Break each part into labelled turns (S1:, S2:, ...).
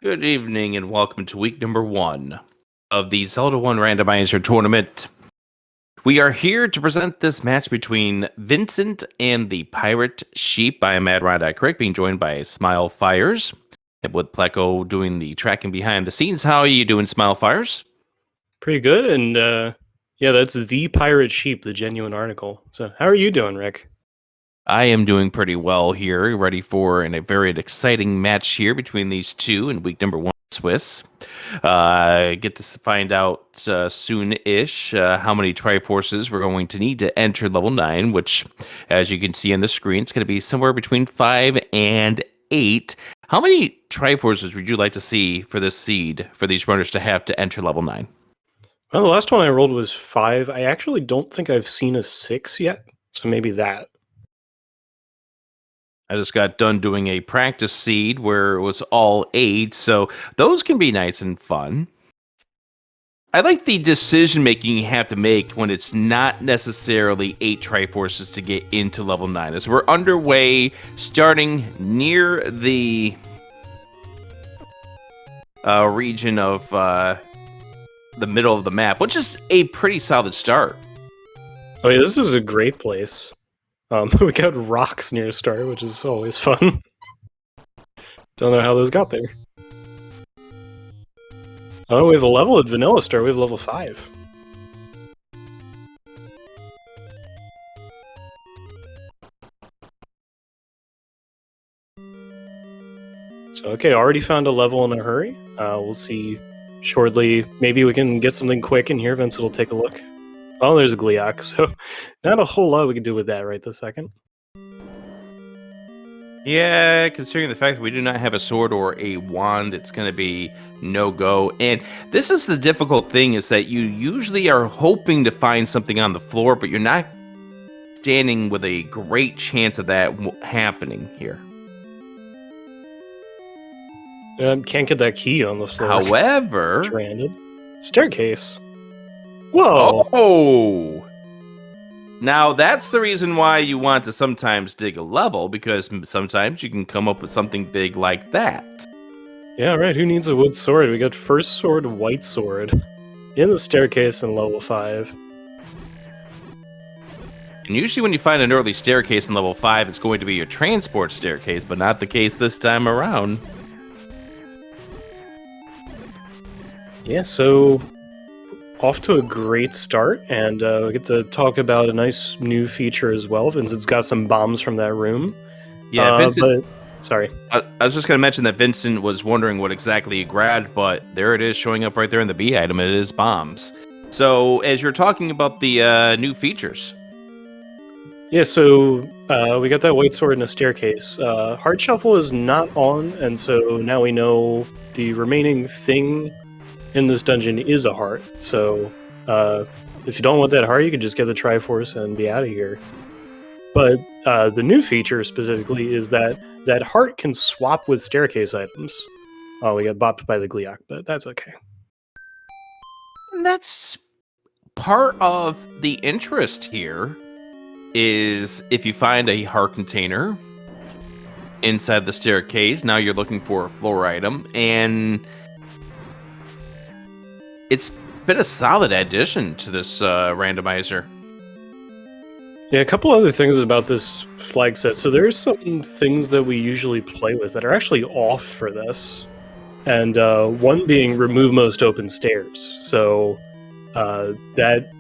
S1: Good evening and welcome to week number 1 of the Zelda 1 Randomizer tournament. We are here to present this match between Vincent and the Pirate Sheep. I am Crick, being joined by Smile Fires, and with Pleco doing the tracking behind the scenes. How are you doing, Smile Fires?
S2: Pretty good, and yeah, that's ThePirateSheep, the genuine article. So how are you doing, Rick?
S1: I am doing pretty well here, ready for a very exciting match here between these two in week number 1 Swiss. Get to find out soon-ish how many Triforces we're going to need to enter level 9, which, as you can see on the screen, it's going to be somewhere between 5 and 8. How many Triforces would you like to see for this seed, for these runners to have to enter level 9?
S2: Well, the last one I rolled was 5. I actually don't think I've seen a 6 yet, so maybe that.
S1: I just got done doing a practice seed where it was all 8, so those can be nice and fun. I like the decision making you have to make when it's not necessarily 8 Triforces to get into level 9. As we're underway, starting near the region of the middle of the map, which is a pretty solid start.
S2: Oh yeah, this is a great place. We got rocks near start, which is always fun. Don't know how those got there. Oh, we have a level at Vanilla Star. We have level 5. So, okay, already found a level in a hurry. We'll see shortly. Maybe we can get something quick in here. Vincent will take a look. Oh, there's a Gliok, so not a whole lot we can do with that right this second.
S1: Yeah, considering the fact that we do not have a sword or a wand, it's going to be no-go. And this is the difficult thing, is that you usually are hoping to find something on the floor, but you're not standing with a great chance of that happening here.
S2: Can't get that key on the floor.
S1: However...
S2: Stranded. Staircase. Whoa!
S1: Oh! Now, that's the reason why you want to sometimes dig a level, because sometimes you can come up with something big like that.
S2: Yeah, right. Who needs a wood sword? We got first sword, white sword, in the staircase in level 5.
S1: And usually when you find an early staircase in level 5, it's going to be your transport staircase, but not the case this time around.
S2: Yeah, so off to a great start, and we get to talk about a nice new feature as well. Vincent's got some bombs from that room.
S1: Yeah, Vincent...
S2: Sorry.
S1: I was just going to mention that Vincent was wondering what exactly he grabbed, but there it is showing up right there in the B item. It is bombs. So, as you're talking about the new features.
S2: Yeah, so we got that white sword in a staircase. Heart Shuffle is not on, and so now we know the remaining thing in this dungeon is a heart. So if you don't want that heart, you can just get the Triforce and be out of here. But the new feature specifically is that heart can swap with staircase items. Oh, we got bopped by the Gliok, but that's okay.
S1: That's part of the interest here, is if you find a heart container inside the staircase, now you're looking for a floor item, and it's been a solid addition to this randomizer.
S2: Yeah, a couple other things about this flag set. So there's some things that we usually play with that are actually off for this. And one being remove most open stairs. So that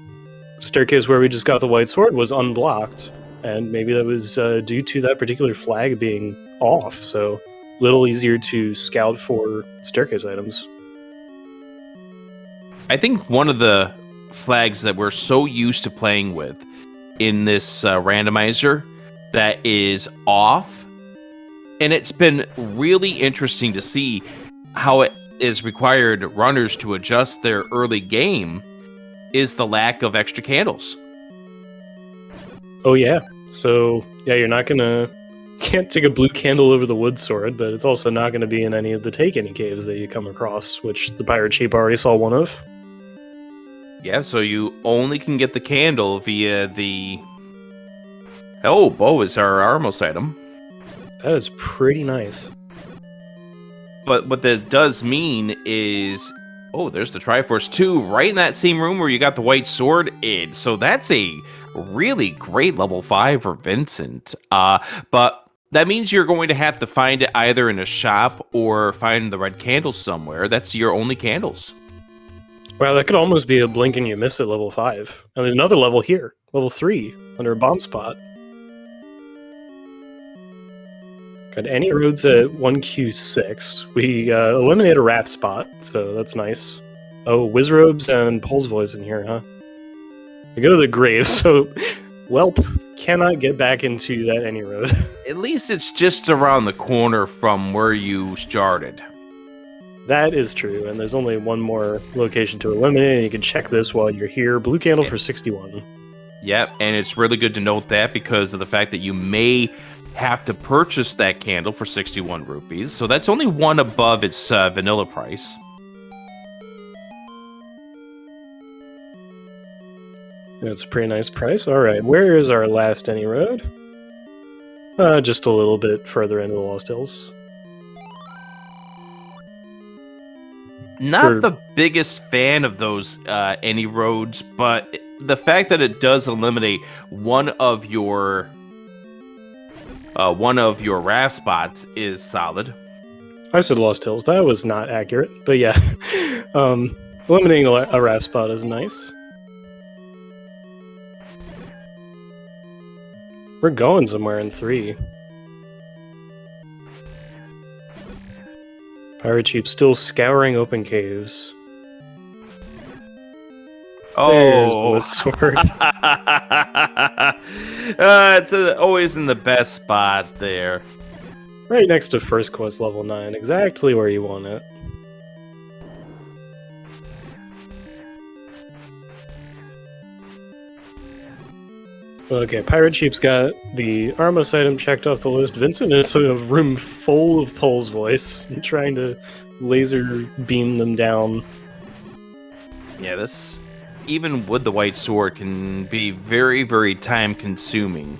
S2: staircase where we just got the white sword was unblocked. And maybe that was due to that particular flag being off. So a little easier to scout for staircase items.
S1: I think one of the flags that we're so used to playing with in this randomizer that is off, and it's been really interesting to see how it is required runners to adjust their early game, is the lack of extra candles.
S2: Oh yeah, so yeah, you're not can't take a blue candle over the wood sword, but it's also not gonna be in any of the take any caves that you come across, which the Pirate Sheep already saw one of.
S1: Yeah, so you only can get the candle via the... Oh, bow is our Armos item.
S2: That is pretty nice.
S1: But what that does mean is, oh, there's the Triforce 2 right in that same room where you got the white sword in. So that's a really great level 5 for Vincent. But that means you're going to have to find it either in a shop or find the red candles somewhere. That's your only candles.
S2: Wow, that could almost be a blink and you miss at level 5. And there's another level here, level 3, under a bomb spot. Got any roads at 1Q6. We eliminate a wrath spot, so that's nice. Oh, Wizrobes and Pole's Voice in here, huh? We go to the grave, so Welp cannot get back into that any road.
S1: At least it's just around the corner from where you started.
S2: That is true, and there's only one more location to eliminate, and you can check this while you're here. Blue candle for 61.
S1: Yep, and it's really good to note that because of the fact that you may have to purchase that candle for 61 rupees. So that's only one above its vanilla price.
S2: That's a pretty nice price. Alright, where is our last any road? Just a little bit further into the Lost Hills.
S1: Not the biggest fan of those any roads, but the fact that it does eliminate one of your RAF spots is solid.
S2: I said Lost Hills. That was not accurate, but yeah. Eliminating a RAF spot is nice. We're going somewhere in 3. PirateSheep still scouring open caves.
S1: Oh,
S2: there's the sword.
S1: It's always in the best spot there.
S2: Right next to first quest level 9, exactly where you want it. Okay, PirateSheep's got the Armos item checked off the list. Vincent is in a room full of Pole's Voice, and trying to laser beam them down.
S1: Yeah, this, even with the white sword, can be very, very time consuming.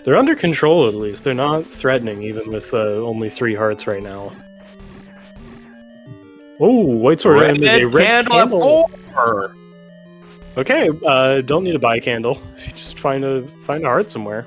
S2: They're under control at least. They're not threatening, even with only 3 hearts right now. Oh, white sword item is a red candle. Okay, don't need to buy a candle. You just find a heart somewhere.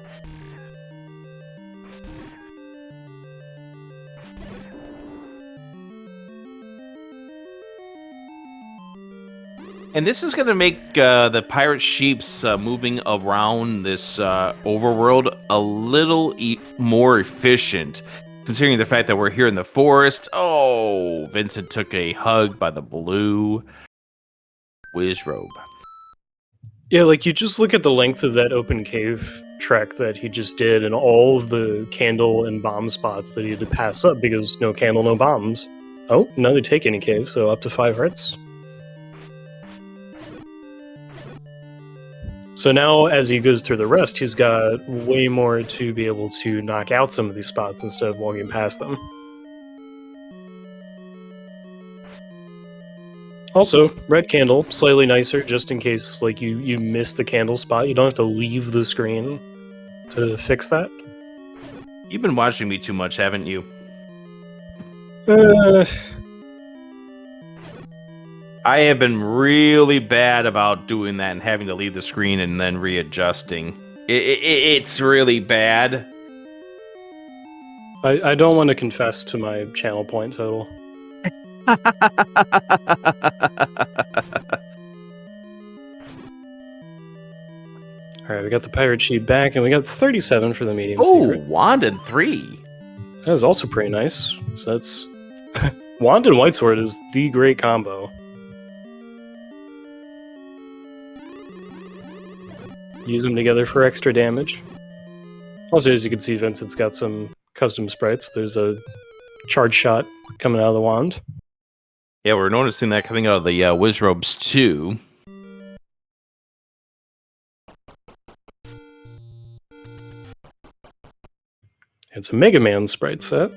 S1: And this is going to make the PirateSheep's moving around this overworld a little more efficient, considering the fact that we're here in the forest. Oh, Vincent took a hug by the blue Wizrobe.
S2: Yeah, like you just look at the length of that open cave trek that he just did and all of the candle and bomb spots that he had to pass up because no candle, no bombs. Oh, now they take any cave, so up to 5 hearts. So now, as he goes through the rest, he's got way more to be able to knock out some of these spots instead of walking past them. Also, red candle, slightly nicer, just in case like you miss the candle spot. You don't have to leave the screen to fix that.
S1: You've been watching me too much, haven't you? I have been really bad about doing that and having to leave the screen and then readjusting. It's really bad.
S2: I don't want to confess to my channel point total. Alright, we got the PirateSheep back, and we got 37 for the medium secret.
S1: Wand and 3.
S2: That is also pretty nice. So that's... Wand and White Sword is the great combo. Use them together for extra damage. Also, as you can see, Vincent's got some custom sprites. There's a charge shot coming out of the wand.
S1: Yeah, we're noticing that coming out of the Wizrobes too.
S2: It's a Mega Man sprite set.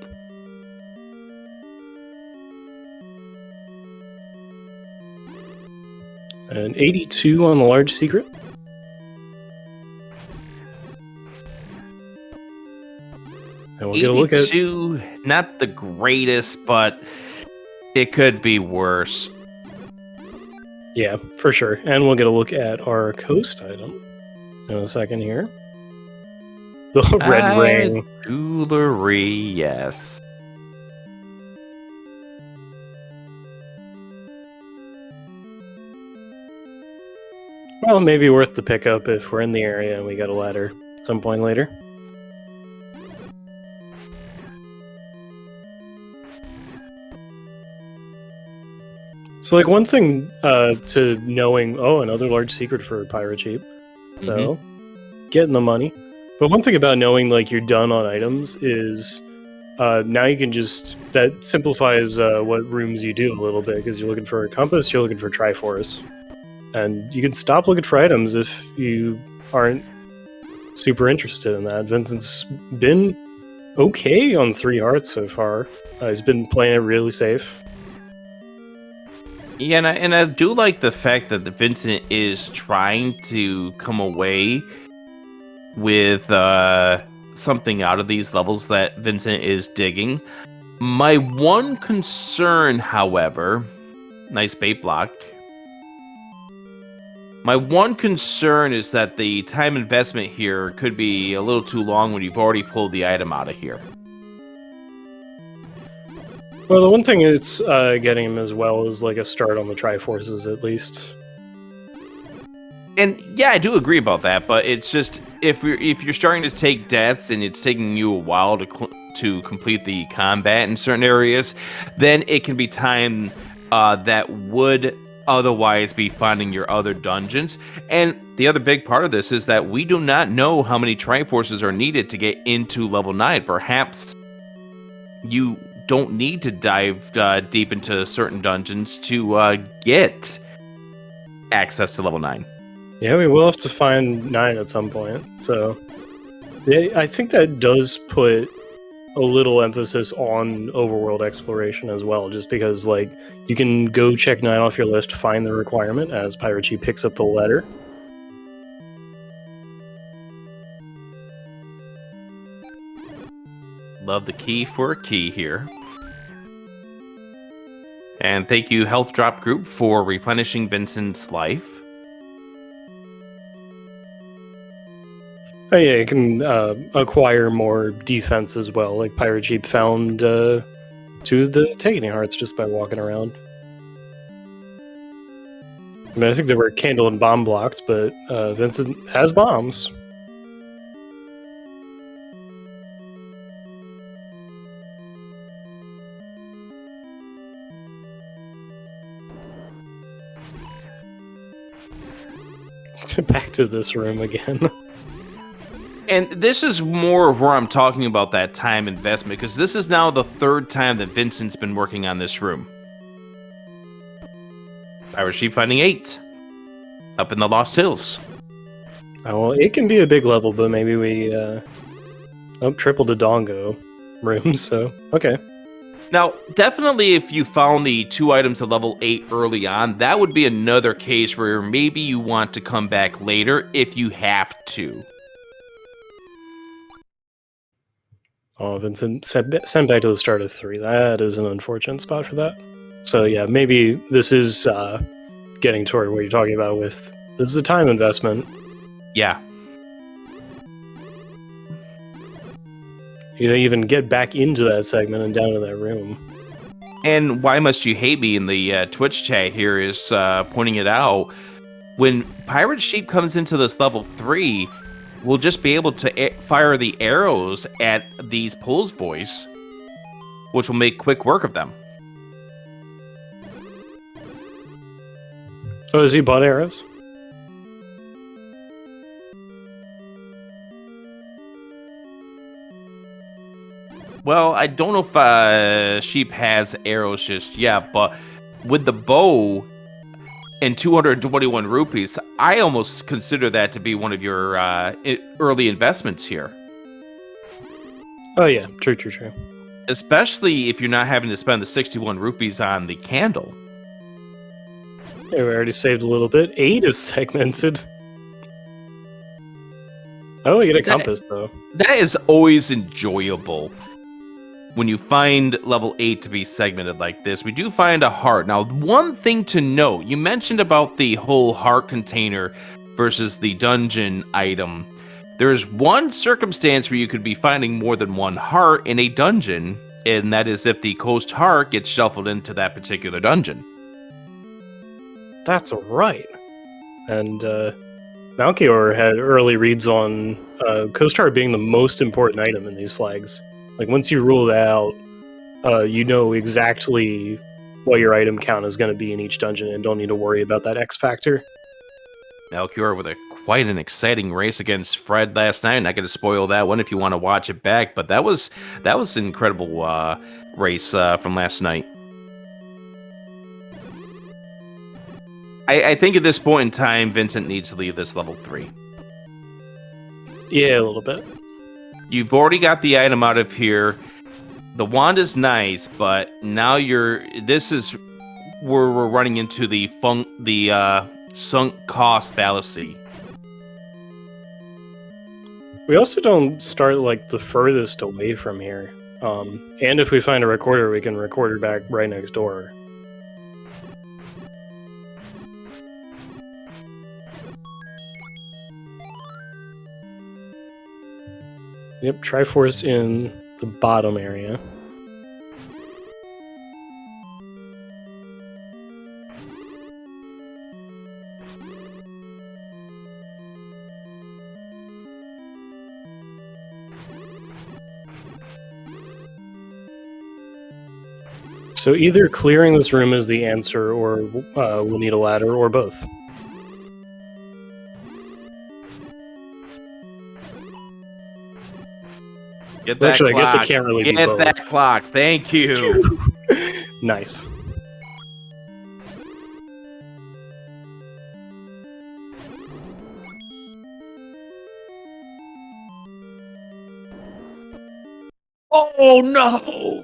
S2: An 82 on the large secret. And we'll get a look at...
S1: 82, not the greatest, but it could be worse.
S2: Yeah, for sure. And we'll get a look at our coast item in a second here. The red ring.
S1: Jewelry, yes.
S2: Well, maybe worth the pickup if we're in the area and we got a ladder at some point later. So, like, one thing to knowing... Oh, another large secret for ThePirateSheep. So, getting the money. But one thing about knowing, like, you're done on items is now you can just... That simplifies what rooms you do a little bit, because you're looking for a compass, you're looking for Triforce. And you can stop looking for items if you aren't super interested in that. Vincent's been okay on 3 hearts so far. He's been playing it really safe.
S1: Yeah, and I do like the fact that Vincent is trying to come away with something out of these levels that Vincent is digging. My one concern, however, nice bait block. My one concern is that the time investment here could be a little too long when you've already pulled the item out of here.
S2: Well, the one thing it's getting him as well is like a start on the Triforces at least.
S1: And yeah, I do agree about that, but it's just if you're starting to take deaths and it's taking you a while to complete the combat in certain areas, then it can be time that would otherwise be finding your other dungeons. And the other big part of this is that we do not know how many Triforces are needed to get into level 9. Perhaps you don't need to dive deep into certain dungeons to get access to level 9.
S2: Yeah, we will have to find 9 at some point. So yeah, I think that does put a little emphasis on overworld exploration as well, just because like you can go check 9 off your list, find the requirement as ThePirateSheep picks up the letter.
S1: Love the key for a key here. And thank you, Health Drop Group, for replenishing Vincent's life.
S2: Oh yeah, you can acquire more defense as well. Like ThePirateSheep found 2 of the Taking Hearts just by walking around. I mean, I think they were candle and bomb blocked, but Vincent has bombs. Back to this room again.
S1: And this is more of where I'm talking about that time investment, because this is now the 3rd time that Vincent's been working on this room. ThePirateSheep finding 8 up in the Lost Hills.
S2: Oh, well, it can be a big level, but maybe we triple the Dongo room, so okay.
S1: Now, definitely if you found the 2 items at level 8 early on, that would be another case where maybe you want to come back later if you have to.
S2: Oh, Vincent sent back to the start of 3. That is an unfortunate spot for that. So yeah, maybe this is getting toward what you're talking about with... This is a time investment.
S1: Yeah.
S2: You know, even get back into that segment and down to that room.
S1: And Why Must You Hate Me in the Twitch chat here is pointing it out. When ThePirateSheep comes into this level 3, we'll just be able to fire the arrows at these Pool's voice, which will make quick work of them.
S2: Oh, has he bought arrows?
S1: Well, I don't know if Sheep has arrows just yet, but with the bow and 221 rupees, I almost consider that to be one of your early investments here.
S2: Oh yeah, true.
S1: Especially if you're not having to spend the 61 rupees on the candle.
S2: Yeah, we already saved a little bit. 8 is segmented. Oh, we get a compass, though.
S1: That is always enjoyable. when you find level 8 to be segmented like this, we do find a heart. Now, one thing to note, you mentioned about the whole heart container versus the dungeon item. There's one circumstance where you could be finding more than one heart in a dungeon, and that is if the coast heart gets shuffled into that particular dungeon.
S2: That's right. And Malchior had early reads on coast heart being the most important item in these flags. Like, once you rule that out, you know exactly what your item count is going to be in each dungeon and don't need to worry about that X factor.
S1: Melchior with quite an exciting race against Fred last night. Not going to spoil that one if you want to watch it back, but that was an incredible race from last night. I think at this point in time, Vincent needs to leave this level 3.
S2: Yeah, a little bit.
S1: You've already got the item out of here. The wand is nice, but now this is where we're running into the sunk cost fallacy.
S2: We also don't start like the furthest away from here. And if we find a recorder, we can record her back right next door. Yep, Triforce in the bottom area. So either clearing this room is the answer, or we'll need a ladder, or both.
S1: Get that
S2: Actually,
S1: clock.
S2: I guess it can't really be
S1: Get
S2: both.
S1: that clock. Thank you.
S2: Nice.
S1: Oh no!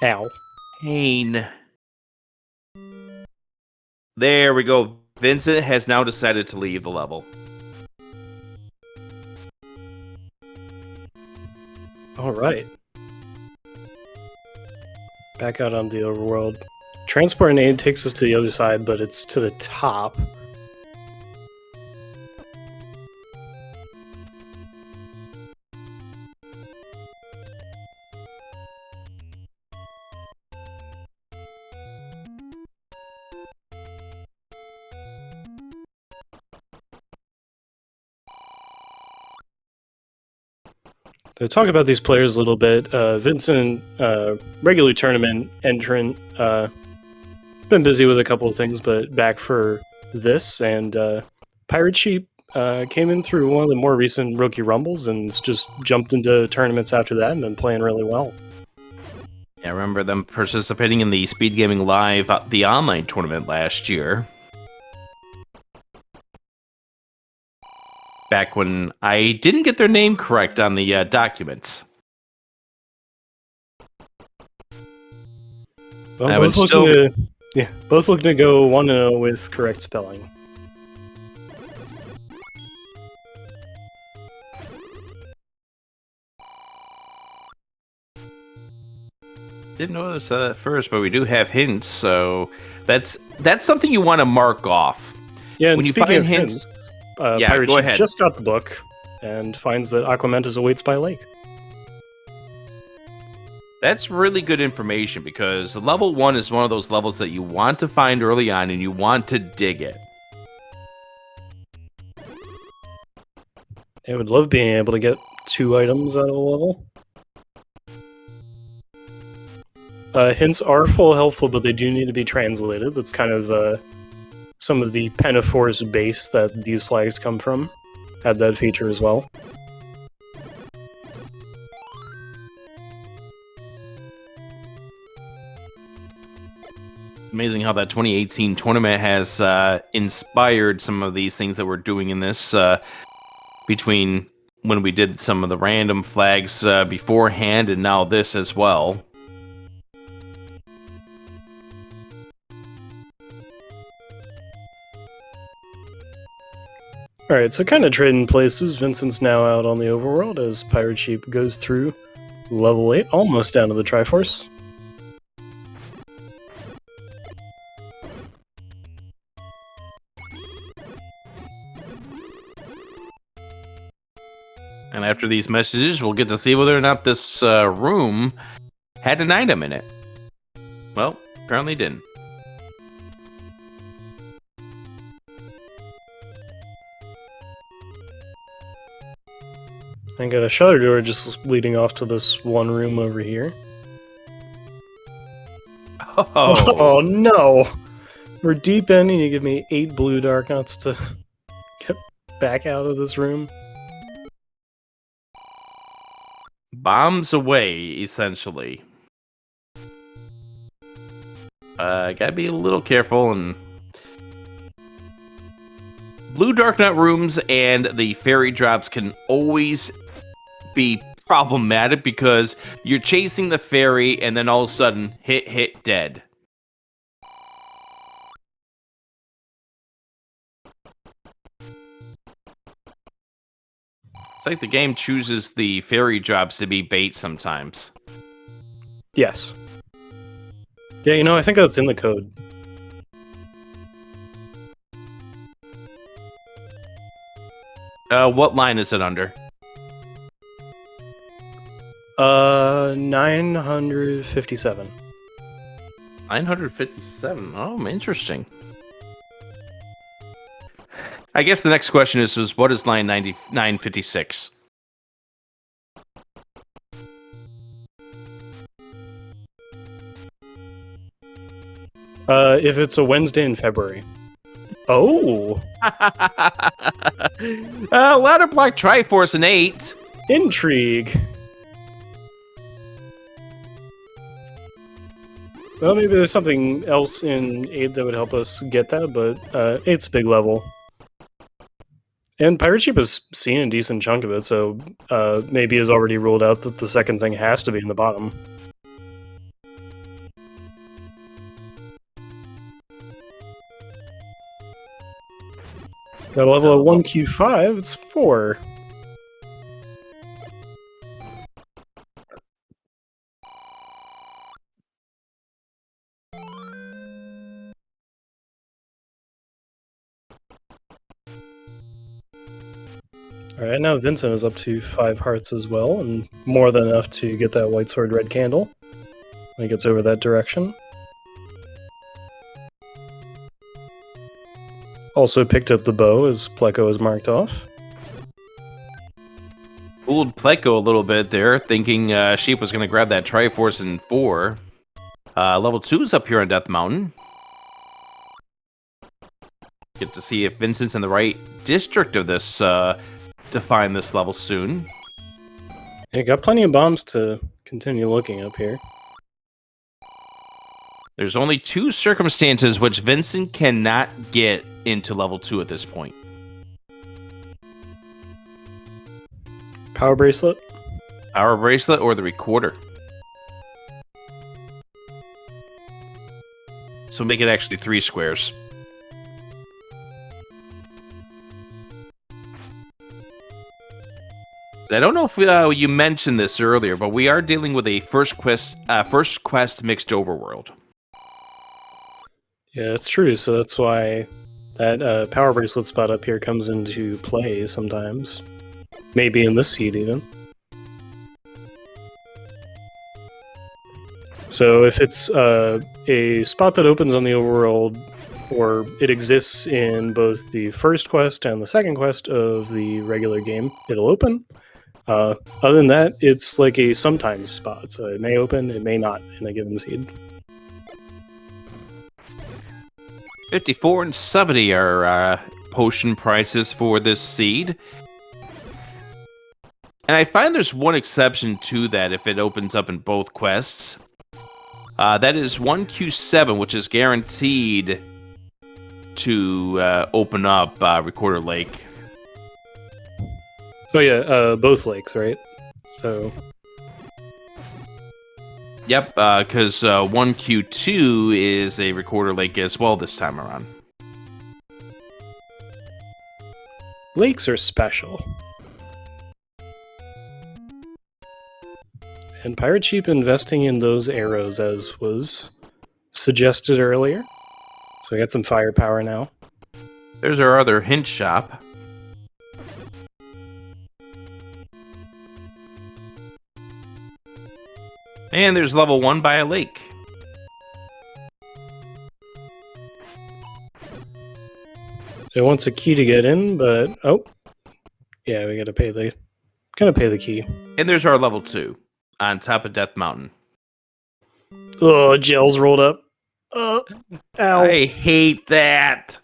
S2: Ow.
S1: Pain. There we go. Vincent has now decided to leave the level.
S2: Alright. Back out on the overworld. Transport and aid takes us to the other side, but it's to the top. To talk about these players a little bit, Vincent, regular tournament entrant, been busy with a couple of things, but back for this, and ThePirateSheep came in through one of the more recent rookie rumbles and just jumped into tournaments after that and been playing really well.
S1: Yeah, I remember them participating in the SpeedGaming Live, the online tournament last year. Back when I didn't get their name correct on the documents.
S2: Well, both looking to go 1-0 with correct spelling.
S1: Didn't notice that at first, but we do have hints, so that's something you want to mark off.
S2: Yeah, and
S1: when you
S2: speaking
S1: find
S2: of hints,
S1: yeah, go ahead.
S2: just got the book and finds that Aquamentus awaits by lake.
S1: That's really good information because level 1 is one of those levels that you want to find early on and you want to dig it.
S2: I would love being able to get 2 items out of a level. Hints are full helpful, but they do need to be translated. That's kind of some of the Pentaforce base that these flags come from. Had that feature as well.
S1: It's amazing how that 2018 tournament has inspired some of these things that we're doing in this between when we did some of the random flags beforehand and now this as well.
S2: Alright, so kind of trading places. Vincent's now out on the overworld as Pirate Sheep goes through level 8, almost down to the Triforce.
S1: And after these messages, we'll get to see whether or not this room had an item in it. Well, apparently didn't.
S2: I got a shutter door just leading off to this one room over here. Oh no! We're deep in and you give me 8 blue dark nuts to get back out of this room.
S1: Bombs away, essentially. Gotta be a little careful. And blue dark nut rooms and the fairy drops can always be problematic because you're chasing the fairy and then all of a sudden hit dead. It's like the game chooses the fairy drops to be bait sometimes.
S2: Yes. Yeah, you know, I think that's in the code.
S1: What line is it under?
S2: 957.
S1: 957. Oh, interesting. I guess the next question is what is line 956?
S2: If it's a Wednesday in February. Oh!
S1: Ladder block Triforce an 8.
S2: Intrigue! Well, maybe there's something else in 8 that would help us get that, but 8's a big level. And Pirate Sheep has seen a decent chunk of it, so maybe has already ruled out that the second thing has to be in the bottom. Got a level of 1Q5, it's 4. Alright, now Vincent is up to 5 hearts as well, and more than enough to get that white sword red candle when he gets over that direction. Also picked up the bow as Pleco is marked off.
S1: Fooled Pleco a little bit there, thinking Sheep was going to grab that Triforce in 4. Level 2 is up here on Death Mountain. Get to see if Vincent's in the right district of this to find this level soon.
S2: Yeah, got plenty of bombs to continue looking up here.
S1: There's only 2 circumstances which Vincent cannot get into level 2 at this point.
S2: Power bracelet?
S1: Power bracelet or the recorder. So make it actually 3 squares. I don't know if you mentioned this earlier, but we are dealing with a first quest mixed overworld.
S2: Yeah, it's true. So that's why that power bracelet spot up here comes into play sometimes. Maybe in this seed even. So if it's a spot that opens on the overworld, or it exists in both the first quest and the second quest of the regular game, it'll open. Other than that, it's like a sometimes spot, so it may open, it may not in a given seed.
S1: 54 and 70 are potion prices for this seed. And I find there's one exception to that if it opens up in both quests. That is 1Q7, which is guaranteed to open up Recorder Lake.
S2: Oh yeah, both lakes, right? So...
S1: Yep, because 1Q2 is a Recorder Lake as well this time around.
S2: Lakes are special. And Pirate Sheep investing in those arrows as was suggested earlier. So we got some firepower now.
S1: There's our other hint shop. And there's level 1 by a lake.
S2: It wants a key to get in, but oh, yeah, we gotta pay the key.
S1: And there's our level 2 on top of Death Mountain.
S2: Oh, gel's rolled up. Ow!
S1: I hate that.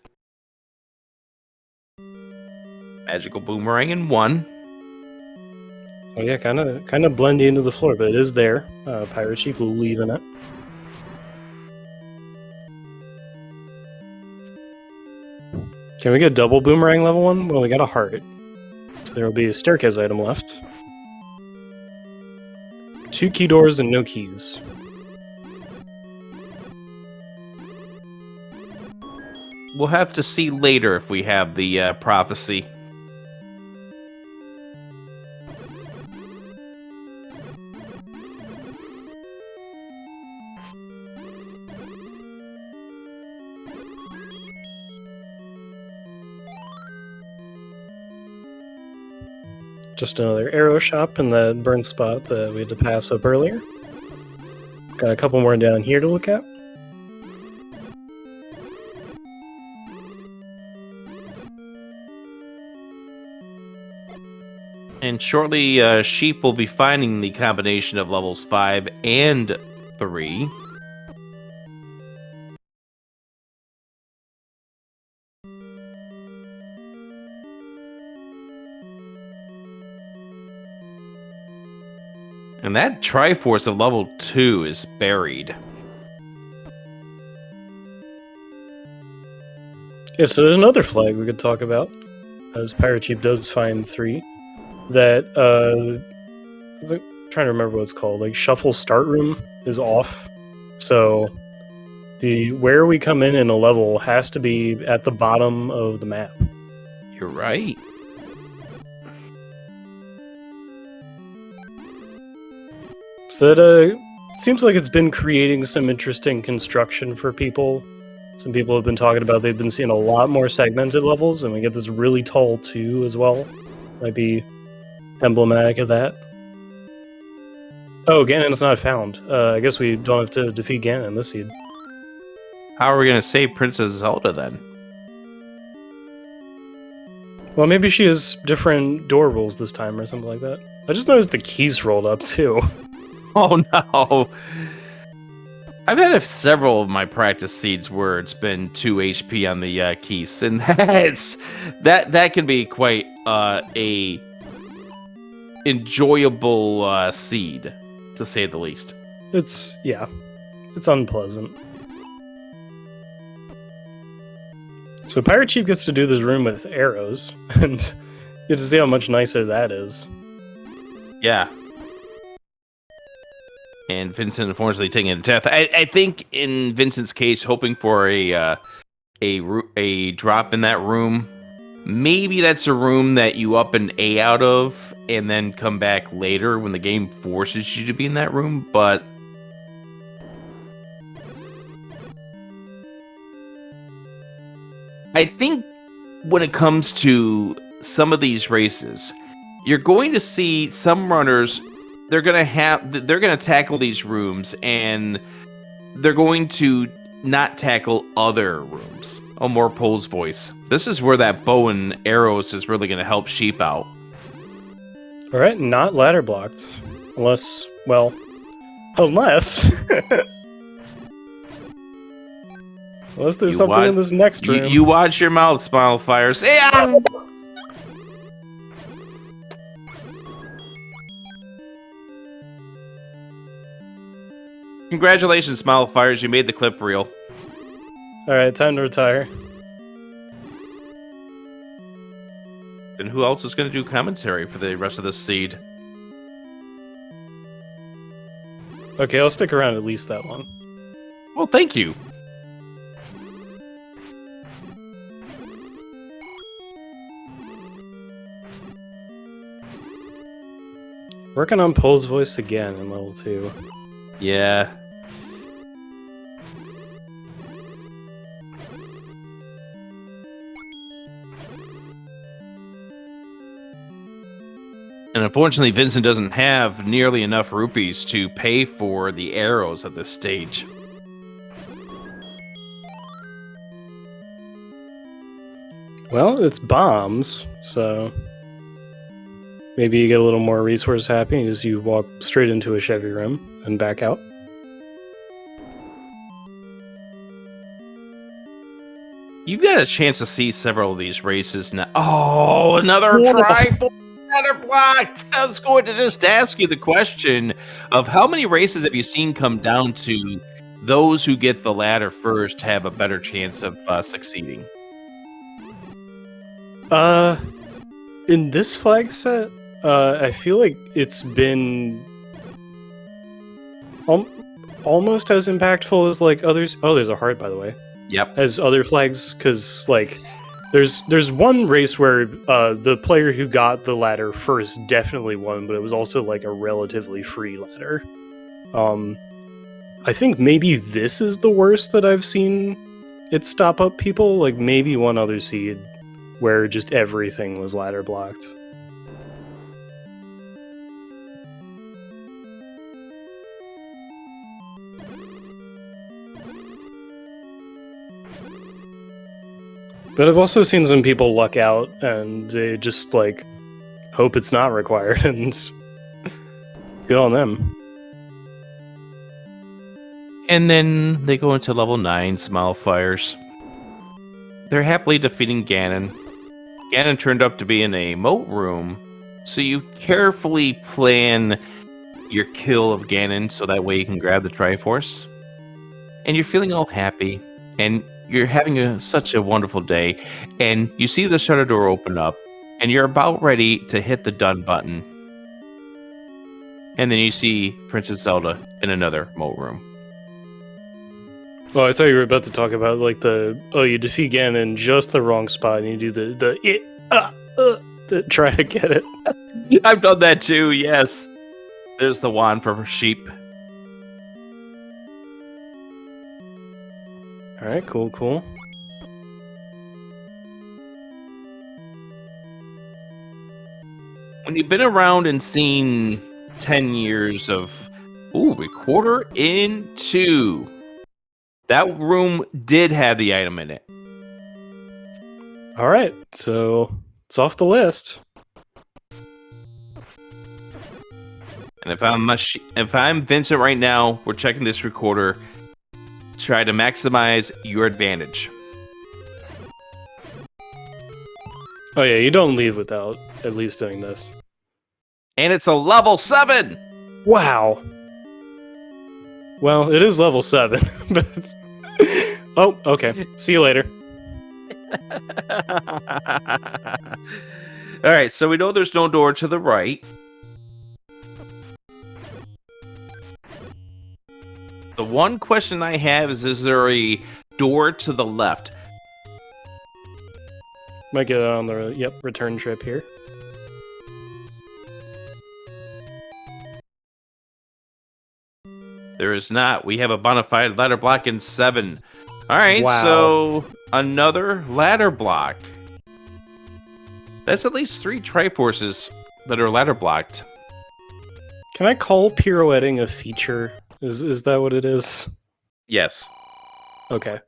S1: Magical boomerang in 1.
S2: Oh yeah, kind of blend into the floor, but it is there. Pirate Sheep will leave in it. Can we get double boomerang level 1? Well, we got a heart. So there will be a staircase item left. 2 key doors and no keys.
S1: We'll have to see later if we have the prophecy.
S2: Just another arrow shop in that burn spot that we had to pass up earlier. Got a couple more down here to look at.
S1: And shortly, Sheep will be finding the combination of levels 5 and 3. And that Triforce of level 2 is buried.
S2: Yeah, so there's another flag we could talk about, as Pirate Sheep does find 3. That, I'm trying to remember what it's called, like Shuffle Start Room is off. So, where we come in a level has to be at the bottom of the map.
S1: You're right.
S2: So that seems like it's been creating some interesting construction for people. Some people have been talking about they've been seeing a lot more segmented levels, and we get this really tall 2 as well. Might be emblematic of that. Oh, Ganon's not found. I guess we don't have to defeat Ganon this seed.
S1: How are we going to save Princess Zelda then?
S2: Well, maybe she has different door rules this time or something like that. I just noticed the keys rolled up too.
S1: Oh no! I've had several of my practice seeds where it's been 2 HP on the keys, and that can be quite a enjoyable seed, to say the least.
S2: It's unpleasant. So Pirate Sheep gets to do this room with arrows, and you get to see how much nicer that is.
S1: Yeah. And Vincent unfortunately taking a death. I think in Vincent's case, hoping for a drop in that room. Maybe that's a room that you up an A out of, and then come back later when the game forces you to be in that room. But I think when it comes to some of these races, you're going to see some runners. They're gonna tackle these rooms, and they're going to not tackle other rooms. Oh, more Pole's voice. This is where that bow and arrows is really gonna help Sheep out.
S2: All right, not ladder blocked, unless unless there's something in this next room.
S1: You watch your mouth, Smile Fires. Yeah! Congratulations, Smile Fires. You made the clip reel.
S2: All right, time to retire.
S1: And who else is going to do commentary for the rest of this seed?
S2: Okay, I'll stick around at least that long.
S1: Well, thank you.
S2: Working on Pole's voice again in level 2.
S1: Yeah. And unfortunately, Vincent doesn't have nearly enough rupees to pay for the arrows at this stage.
S2: Well, it's bombs, so maybe you get a little more resource happy as you walk straight into a Chevy room and back out.
S1: You got a chance to see several of these races now. Oh, another trifle ladder blocked. I was going to just ask you the question of how many races have you seen come down to those who get the ladder first have a better chance of succeeding?
S2: In this flag set, I feel like it's been almost as impactful as like others. Oh, there's a heart, by the way.
S1: Yep.
S2: As other flags, because like there's one race where the player who got the ladder first definitely won, but it was also like a relatively free ladder. I think maybe this is the worst that I've seen it stop up people. Like maybe one other seed where just everything was ladder blocked. But I've also seen some people luck out and they just like hope it's not required and good on them.
S1: And then they go into level 9, Smile Fires. They're happily defeating Ganon. Ganon turned up to be in a moat room, so you carefully plan your kill of Ganon so that way you can grab the Triforce. And you're feeling all happy, and you're having such a wonderful day, and you see the shutter door open up, and you're about ready to hit the done button. And then you see Princess Zelda in another moat room.
S2: Oh, I thought you were about to talk about like you defeat Ganon in just the wrong spot and you do to try to get it.
S1: I've done that too, yes. There's the wand for sheep.
S2: Alright, cool.
S1: When you've been around and seen 10 years of... Ooh, we quarter into... That room did have the item in it.
S2: Alright, so it's off the list.
S1: And if I'm Vincent right now, we're checking this recorder. Try to maximize your advantage.
S2: Oh yeah, you don't leave without at least doing this.
S1: And it's a level 7!
S2: Wow. Well, it is level 7, but... Oh, okay. See you later.
S1: Alright, so we know there's no door to the right. The one question I have is there a door to the left?
S2: Might get on the return trip here.
S1: There is not. We have a bona fide ladder block in 7. Alright,
S2: wow.
S1: So another ladder block. That's at least 3 Triforces that are ladder blocked.
S2: Can I call pirouetting a feature? Is that what it is?
S1: Yes.
S2: Okay.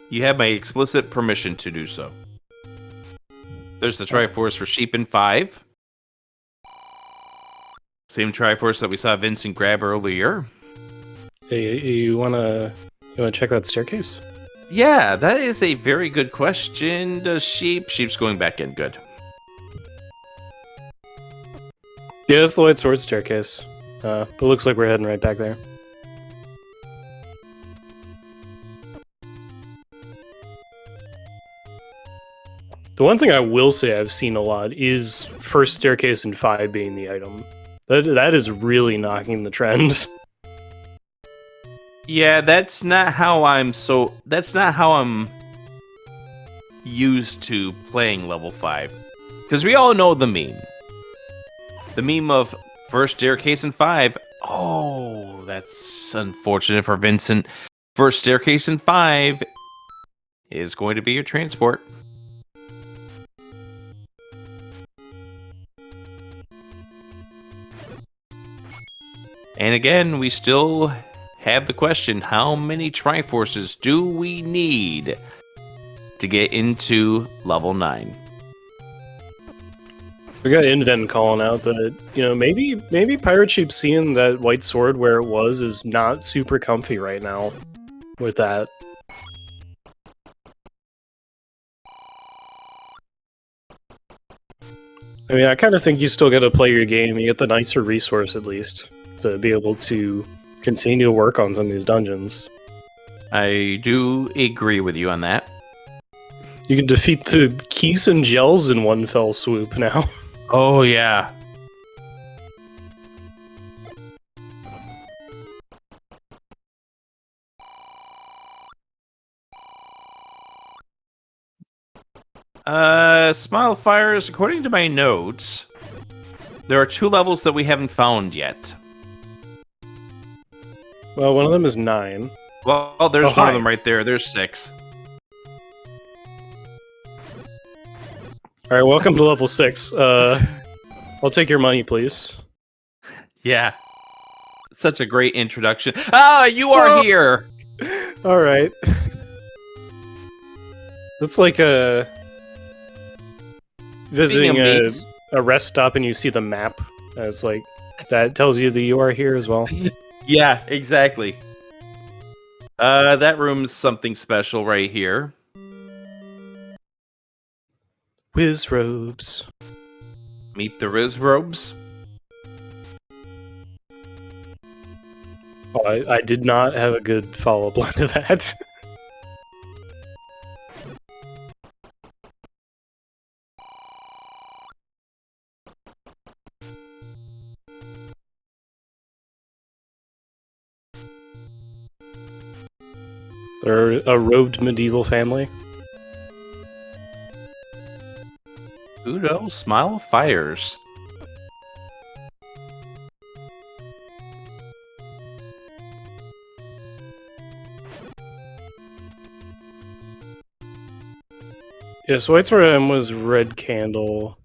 S1: You have my explicit permission to do so. There's the Triforce for sheep in 5. Same Triforce that we saw Vincent grab earlier.
S2: Hey, you wanna check that staircase?
S1: Yeah, that is a very good question. Does Sheep's going back in. Good.
S2: Yeah, it's the White Sword staircase. But it looks like we're heading right back there. The one thing I will say I've seen a lot is first staircase in 5 being the item. That is really knocking the trend.
S1: Yeah, that's not how I'm used to playing level 5. Because we all know the meme. The meme of first staircase in 5. Oh, that's unfortunate for Vincent. First staircase in 5 is going to be your transport. And again, we still have the question, how many Triforces do we need to get into level 9?
S2: We got Indent calling out that, maybe Pirate Sheep seeing that white sword where it was is not super comfy right now with that. I mean, I kind of think you still got to play your game. You get the nicer resource, at least, to be able to continue to work on some of these dungeons.
S1: I do agree with you on that.
S2: You can defeat the keys and gels in one fell swoop now.
S1: Oh, yeah. Smile Fires, according to my notes, there are 2 levels that we haven't found yet.
S2: Well, one of them is 9.
S1: Well, there's one of them right there. There's 6.
S2: Alright, welcome to level 6. I'll take your money, please.
S1: Yeah. Such a great introduction. Ah, you are here!
S2: Alright. That's like visiting a rest stop and you see the map. It's like, that tells you that you are here as well.
S1: Yeah, exactly. That room's something special right here.
S2: Whiz robes.
S1: Meet the Riz Robes.
S2: Oh, I did not have a good follow-up line to that. They're a robed medieval family.
S1: Udo, Smile Fires.
S2: Yeah, so White Sword M was Red Candle.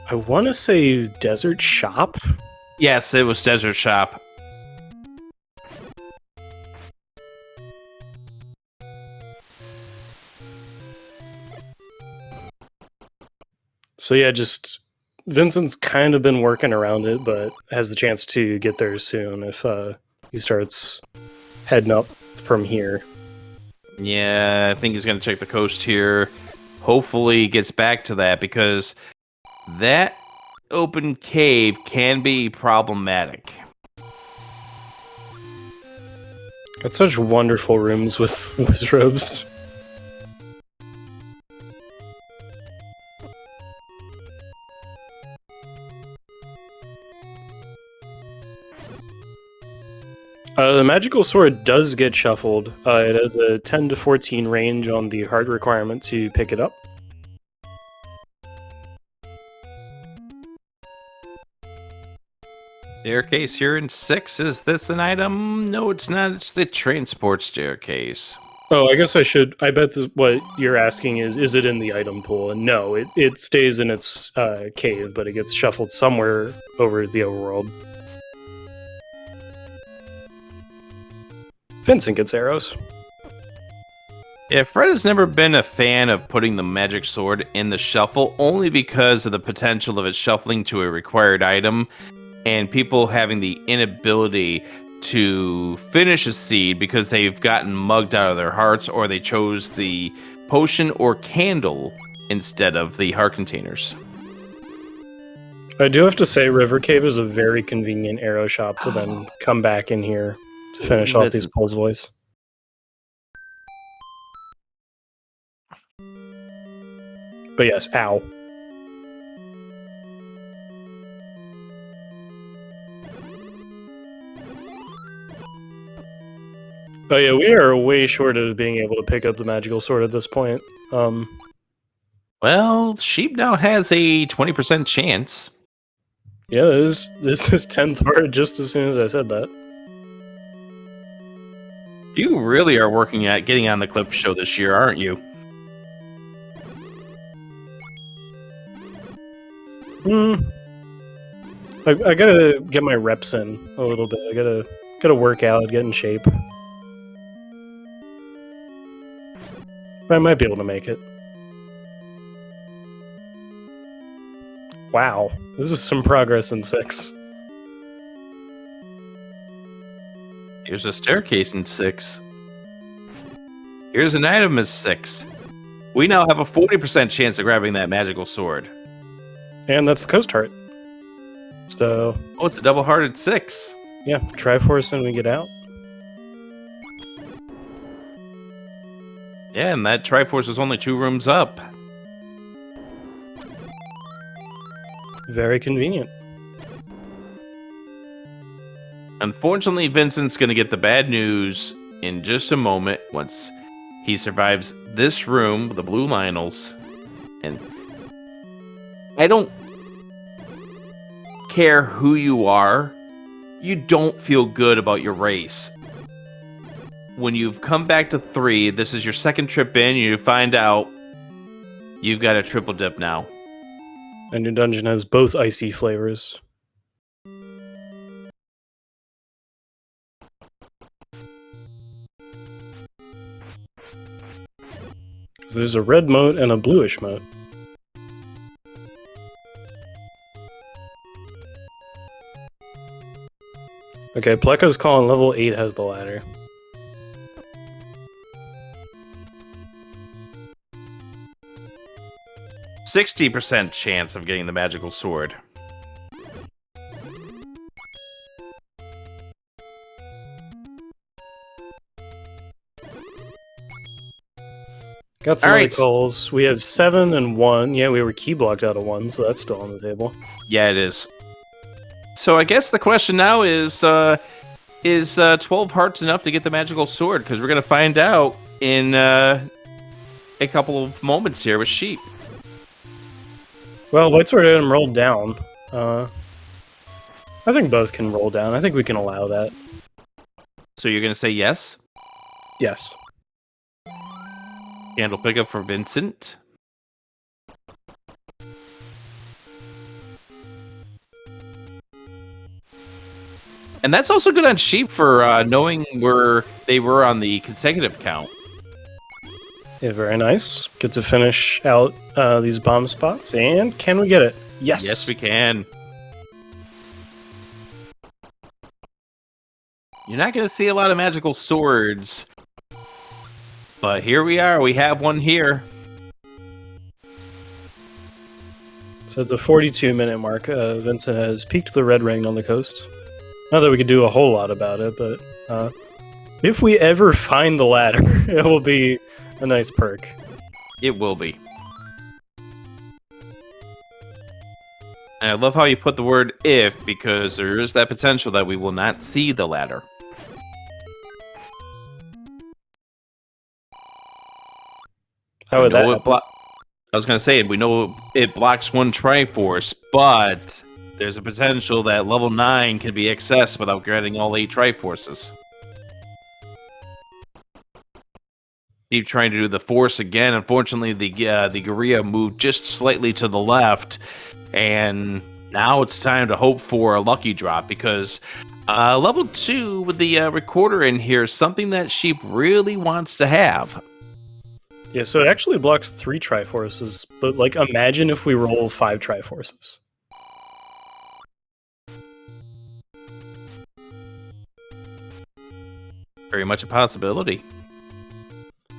S2: I want to say Desert Shop?
S1: Yes, it was Desert Shop.
S2: So yeah, just Vincent's kind of been working around it, but has the chance to get there soon if he starts heading up from here.
S1: Yeah, I think he's going to check the coast here. Hopefully he gets back to that, because that open cave can be problematic.
S2: Got such wonderful rooms with robes. The magical sword does get shuffled. It has a 10 to 14 range on the hard requirement to pick it up.
S1: Staircase here in 6. Is this an item? No, it's not. It's the transport staircase.
S2: Oh, I guess I bet what you're asking is it in the item pool? And no, it stays in its cave, but it gets shuffled somewhere over the overworld. Vincent gets arrows.
S1: Yeah, Fred has never been a fan of putting the magic sword in the shuffle, only because of the potential of it shuffling to a required item, and people having the inability to finish a seed because they've gotten mugged out of their hearts, or they chose the potion or candle instead of the heart containers.
S2: I do have to say, River Cave is a very convenient arrow shop to then come back in here to finish off these pulls boys. But yes, ow. Oh yeah, we are way short of being able to pick up the magical sword at this point.
S1: Well, Sheep now has a 20% chance.
S2: Yeah, this is 10th heart just as soon as I said that.
S1: You really are working at getting on the clip show this year, aren't you?
S2: I gotta get my reps in a little bit. I gotta work out, get in shape. But I might be able to make it. Wow, this is some progress in 6.
S1: Here's a staircase in 6. Here's an item in 6. We now have a 40% chance of grabbing that magical sword.
S2: And that's the coast heart. So...
S1: Oh, it's a double-hearted 6.
S2: yeah, Triforce and we get out.
S1: Yeah, and that Triforce is only 2 rooms up.
S2: Very convenient.
S1: Unfortunately, Vincent's going to get the bad news in just a moment once he survives this room with the blue Lionels. And I don't care who you are, you don't feel good about your race. When you've come back to 3, this is your second trip in, you find out you've got a triple dip now.
S2: And your dungeon has both icy flavors. So there's a red moat and a bluish moat. Okay, Pleco's calling level 8 has the ladder.
S1: %60 chance of getting the magical sword.
S2: Got some
S1: All
S2: other
S1: right.
S2: calls. We have 7 and 1. Yeah, we were key blocked out of 1, so that's still on the table.
S1: Yeah, it is. So I guess the question now is 12 hearts enough to get the magical sword? Because we're going to find out in a couple of moments here with Sheep.
S2: Well, White Sword item rolled down. I think both can roll down. I think we can allow that.
S1: So you're going to say yes?
S2: Yes.
S1: Candle pickup for Vincent. And that's also good on Sheep for knowing where they were on the consecutive count.
S2: Yeah, very nice. Get to finish out these bomb spots. And can we get it? Yes.
S1: Yes, we can. You're not going to see a lot of magical swords. But here we are. We have one here.
S2: So at the 42-minute mark, Vincent has peaked the red ring on the coast. Not that we could do a whole lot about it, but if we ever find the ladder, it will be a nice perk.
S1: It will be. And I love how you put the word if, because there is that potential that we will not see the ladder.
S2: How would that happen?
S1: I was going to say, we know it blocks one Triforce, but there's a potential that level 9 can be accessed without getting all 8 Triforces. Keep trying to do the Force again. Unfortunately, the Guerrilla moved just slightly to the left, and now it's time to hope for a lucky drop, because level 2 with the recorder in here is something that Sheep really wants to have.
S2: Yeah, so it actually blocks 3 Triforces, but like imagine if we roll 5 Triforces.
S1: Very much a possibility.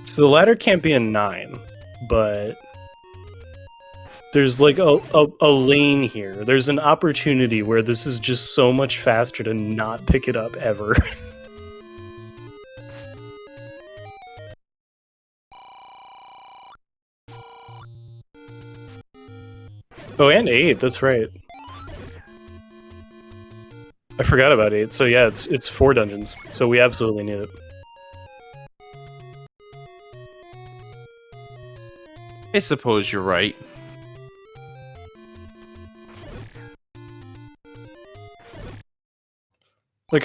S2: So the ladder can't be a 9, but there's like a lane here. There's an opportunity where this is just so much faster to not pick it up ever. Oh, and 8, that's right. I forgot about 8. So yeah, it's 4 dungeons. So we absolutely need it.
S1: I suppose you're right.
S2: Like,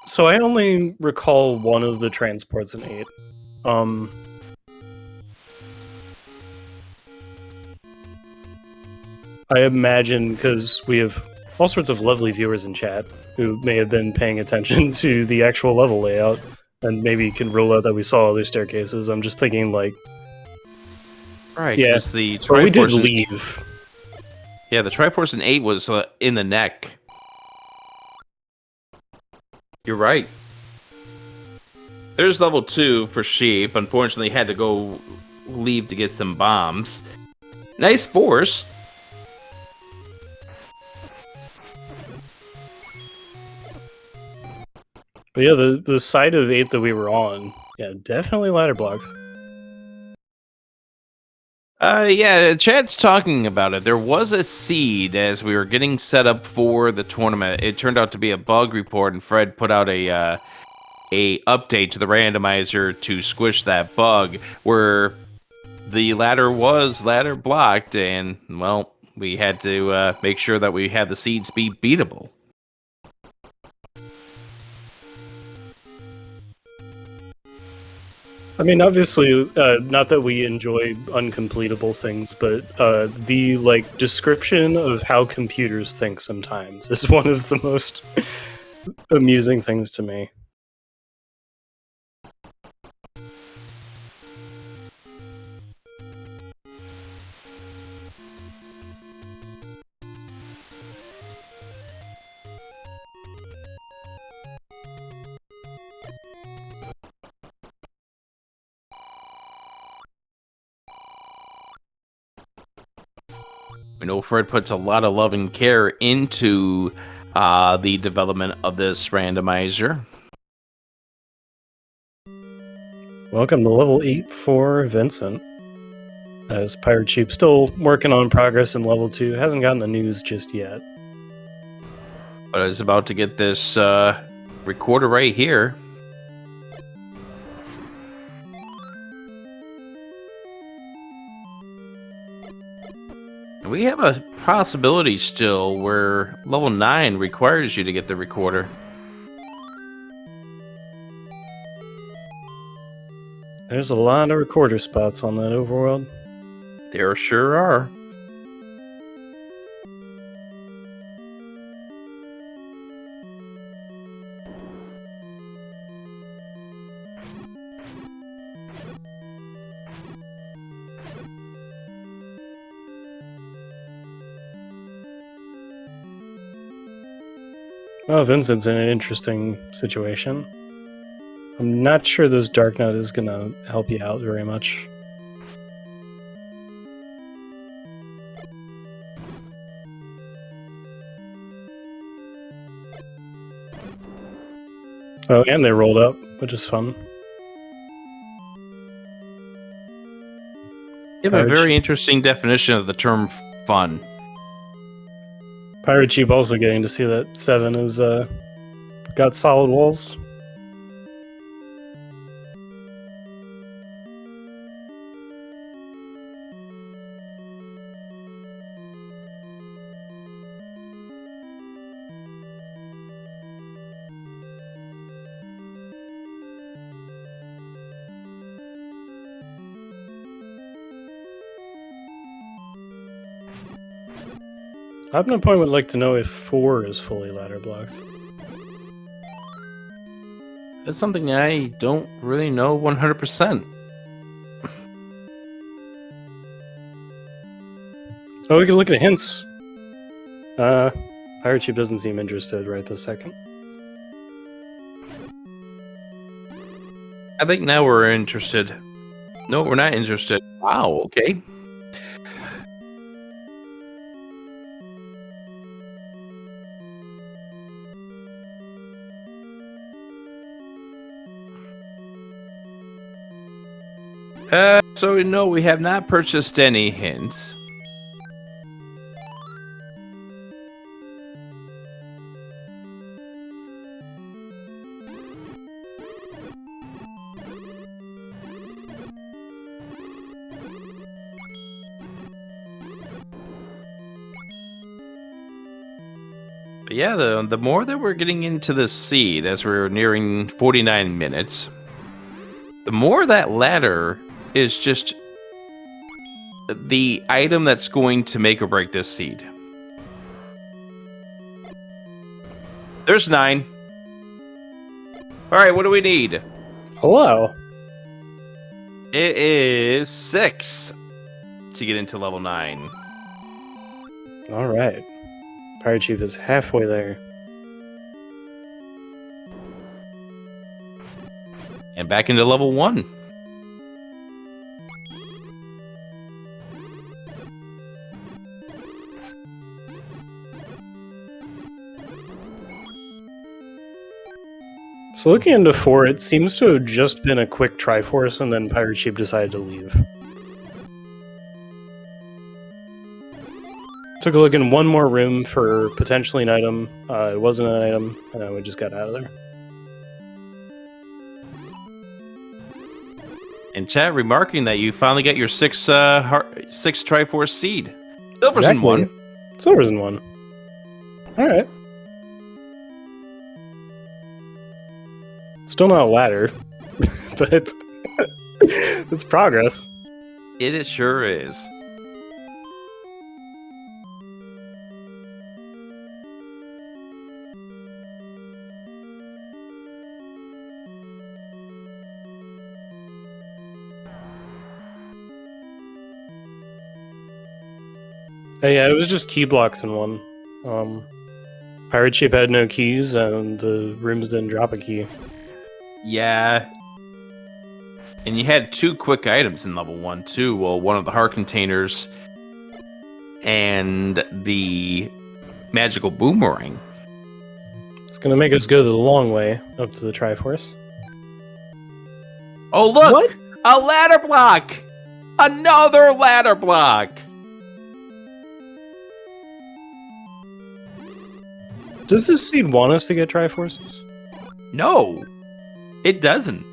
S2: so I only recall one of the transports in 8. I imagine, because we have all sorts of lovely viewers in chat who may have been paying attention to the actual level layout, and maybe can rule out that we saw other staircases. I'm just thinking, like,
S1: Right,
S2: yeah,
S1: because the
S2: or we did
S1: Triforce
S2: leave.
S1: Yeah, the Triforce in 8 was in the neck. You're right. There's level 2 for Sheep. Unfortunately, had to go leave to get some bombs. Nice force.
S2: But yeah, the side of 8 that we were on, yeah, definitely ladder blocks.
S1: Yeah, chat's talking about it. There was a seed as we were getting set up for the tournament. It turned out to be a bug report, and Fred put out a update to the randomizer to squish that bug, where the ladder was ladder blocked, and well, we had to make sure that we had the seeds be beatable.
S2: I mean, obviously, not that we enjoy uncompletable things, but the like description of how computers think sometimes is one of the most amusing things to me.
S1: I know Fred puts a lot of love and care into the development of this randomizer.
S2: Welcome to level 8 for Vincent. As ThePirateSheep still working on progress in level 2, hasn't gotten the news just yet.
S1: But I was about to get this recorder right here. We have a possibility still where level 9 requires you to get the recorder.
S2: There's a lot of recorder spots on that overworld.
S1: There sure are.
S2: Well, Vincent's in an interesting situation. I'm not sure this Dark Knight is gonna help you out very much. Oh, and they rolled up, which is fun.
S1: You have a very interesting definition of the term fun.
S2: ThePirateSheep also getting to see that 7 is got solid walls. Optimum Point would like to know if 4 is fully ladder blocked.
S1: That's something I don't really know 100%.
S2: Oh, we can look at hints. ThePirateSheep doesn't seem interested right this second.
S1: I think now we're interested. No, we're not interested. Wow, okay. So no, we have not purchased any hints. Yeah, the more that we're getting into this seed, as we're nearing 49 minutes, the more that ladder is just the item that's going to make or break this seed. There's 9. All right, what do we need?
S2: Hello.
S1: It is 6 to get into level 9.
S2: All right. Pirate Sheep is halfway there.
S1: And back into level 1.
S2: So looking into 4, it seems to have just been a quick Triforce, and then Pirate Sheep decided to leave. Took a look in one more room for potentially an item. It wasn't an item, and then we just got out of there.
S1: And chat remarking that you finally got your 6 Triforce seed. Silver's in 1.
S2: Silver's in 1. Alright. Still not a ladder, but it's progress.
S1: It sure is.
S2: Yeah, it was just key blocks in 1. Pirate Sheep had no keys, and the rooms didn't drop a key.
S1: Yeah. And you had 2 quick items in level 1 too. Well, one of the heart containers and the magical boomerang.
S2: It's gonna make us go the long way up to the Triforce.
S1: Oh, look!
S2: What?
S1: A ladder block! Another ladder block!
S2: Does this seed want us to get Triforces?
S1: No, it doesn't.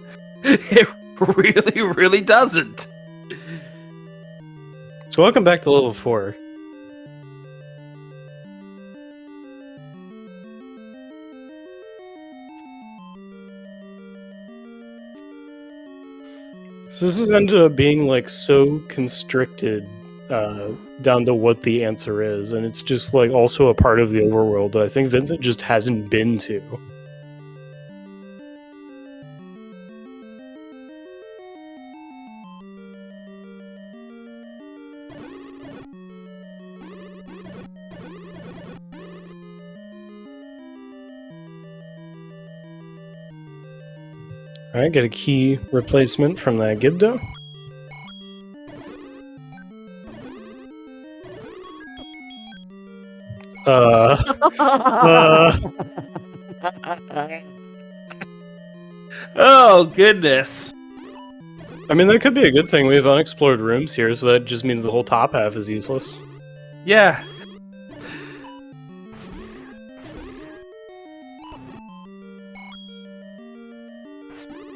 S1: It really, really doesn't.
S2: So welcome back to level 4. So this has ended up being like so constricted down to what the answer is, and it's just like also a part of the overworld that I think Vincent just hasn't been to. Alright, get a key replacement from that Gibdo.
S1: Oh, goodness.
S2: I mean, that could be a good thing. We have unexplored rooms here, so that just means the whole top half is useless.
S1: Yeah.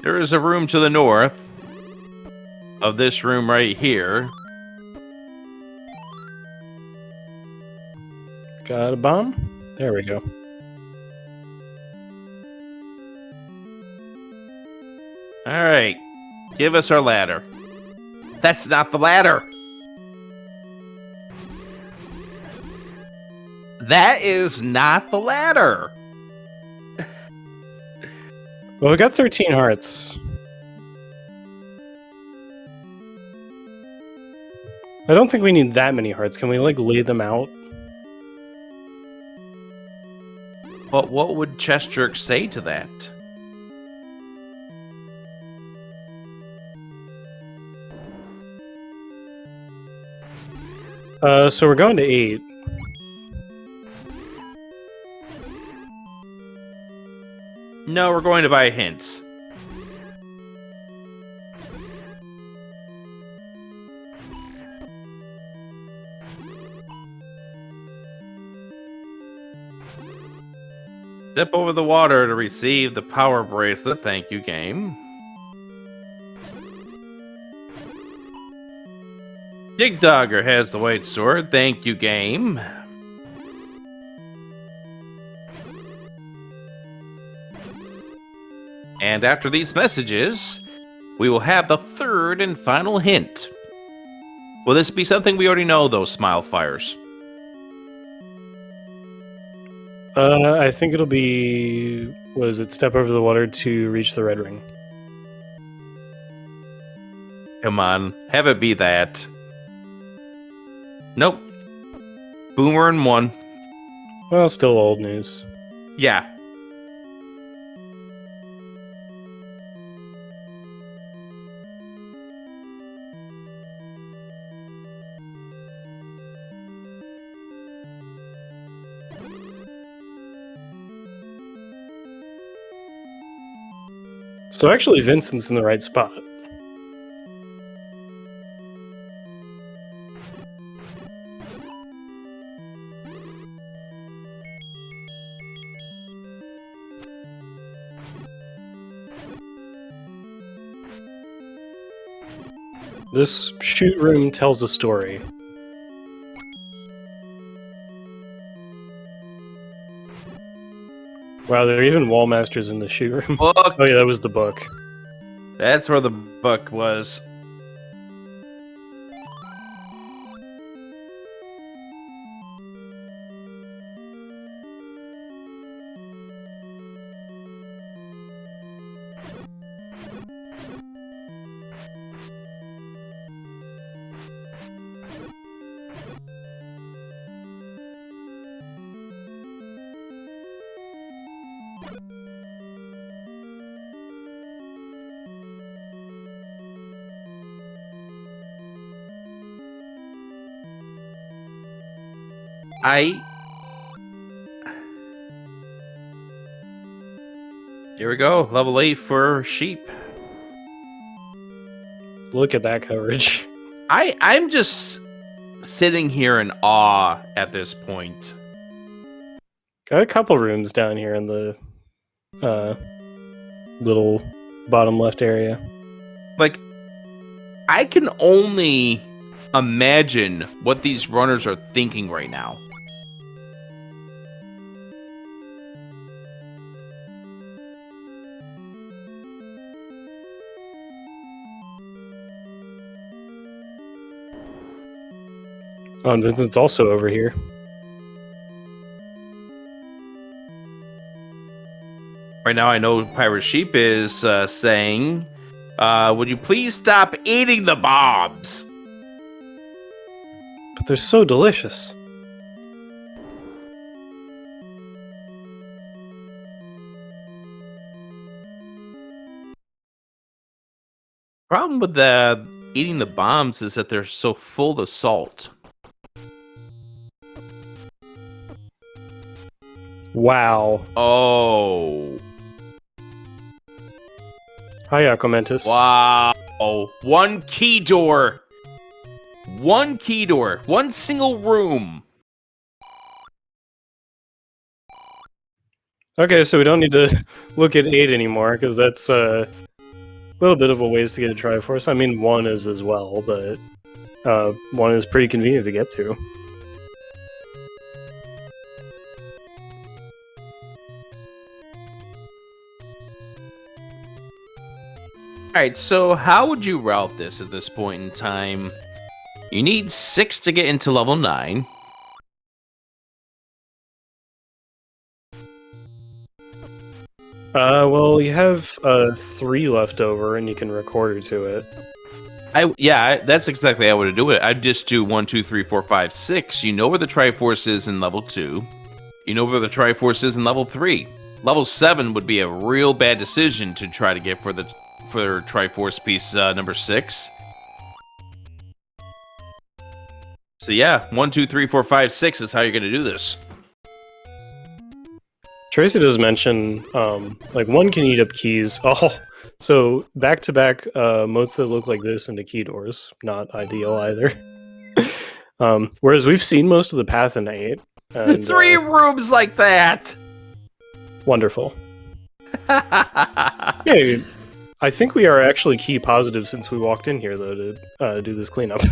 S1: There is a room to the north of this room right here.
S2: Got a bomb? There we go.
S1: All right. Give us our ladder. That's not the ladder. That is not the ladder.
S2: Well, we got 13 hearts. I don't think we need that many hearts. Can we, like, lay them out?
S1: But what would Chess Jerk say to that?
S2: So we're going to 8.
S1: No, we're going to buy hints. Step over the water to receive the power bracelet. Thank you, game. Dig Dogger has the white sword. Thank you, game. And after these messages, we will have the third and final hint. Will this be something we already know, though, Smile Fires?
S2: I think it'll be, what is it, step over the water to reach the red ring.
S1: Come on, have it be that. Nope. Boomer and 1.
S2: Well, still old news.
S1: Yeah.
S2: So actually, Vincent's in the right spot. This shoot room tells a story. Wow, there are even wall masters in the shoot room.
S1: Book.
S2: Oh yeah, that was the book.
S1: That's where the book was. Here we go, level 8 for sheep.
S2: Look at that coverage.
S1: I'm just sitting here in awe at this point.
S2: Got a couple rooms down here in the little bottom left area.
S1: Like, I can only imagine what these runners are thinking right now.
S2: Oh, and Vincent's also over here.
S1: Right now, I know Pirate Sheep is saying, would you please stop eating the bombs?
S2: But they're so delicious.
S1: Problem with the eating the bombs is that they're so full of salt.
S2: Wow.
S1: Oh.
S2: Hi, Aquamentus.
S1: Wow. One key door. One key door. One single room.
S2: Okay, so we don't need to look at 8 anymore, because that's a little bit of a ways to get a Triforce. I mean, 1 is as well, but 1 is pretty convenient to get to.
S1: Alright, so how would you route this at this point in time? You need 6 to get into level 9.
S2: Well, you have 3 left over, and you can record her to it.
S1: That's exactly how I would do it. I'd just do 1, 2, 3, 4, 5, 6. You know where the Triforce is in level 2. You know where the Triforce is in level 3. Level 7 would be a real bad decision to try to get for Triforce piece number 6. So yeah, 1, 2, 3, 4, 5, 6 is how you're gonna do this.
S2: Tracy does mention, like, 1 can eat up keys. Oh, so back-to-back moats that look like this into key doors. Not ideal either. Whereas we've seen most of the path in 8. And,
S1: 3 rooms like that!
S2: Wonderful. Yeah, I think we are actually key positive since we walked in here, though, to do this cleanup.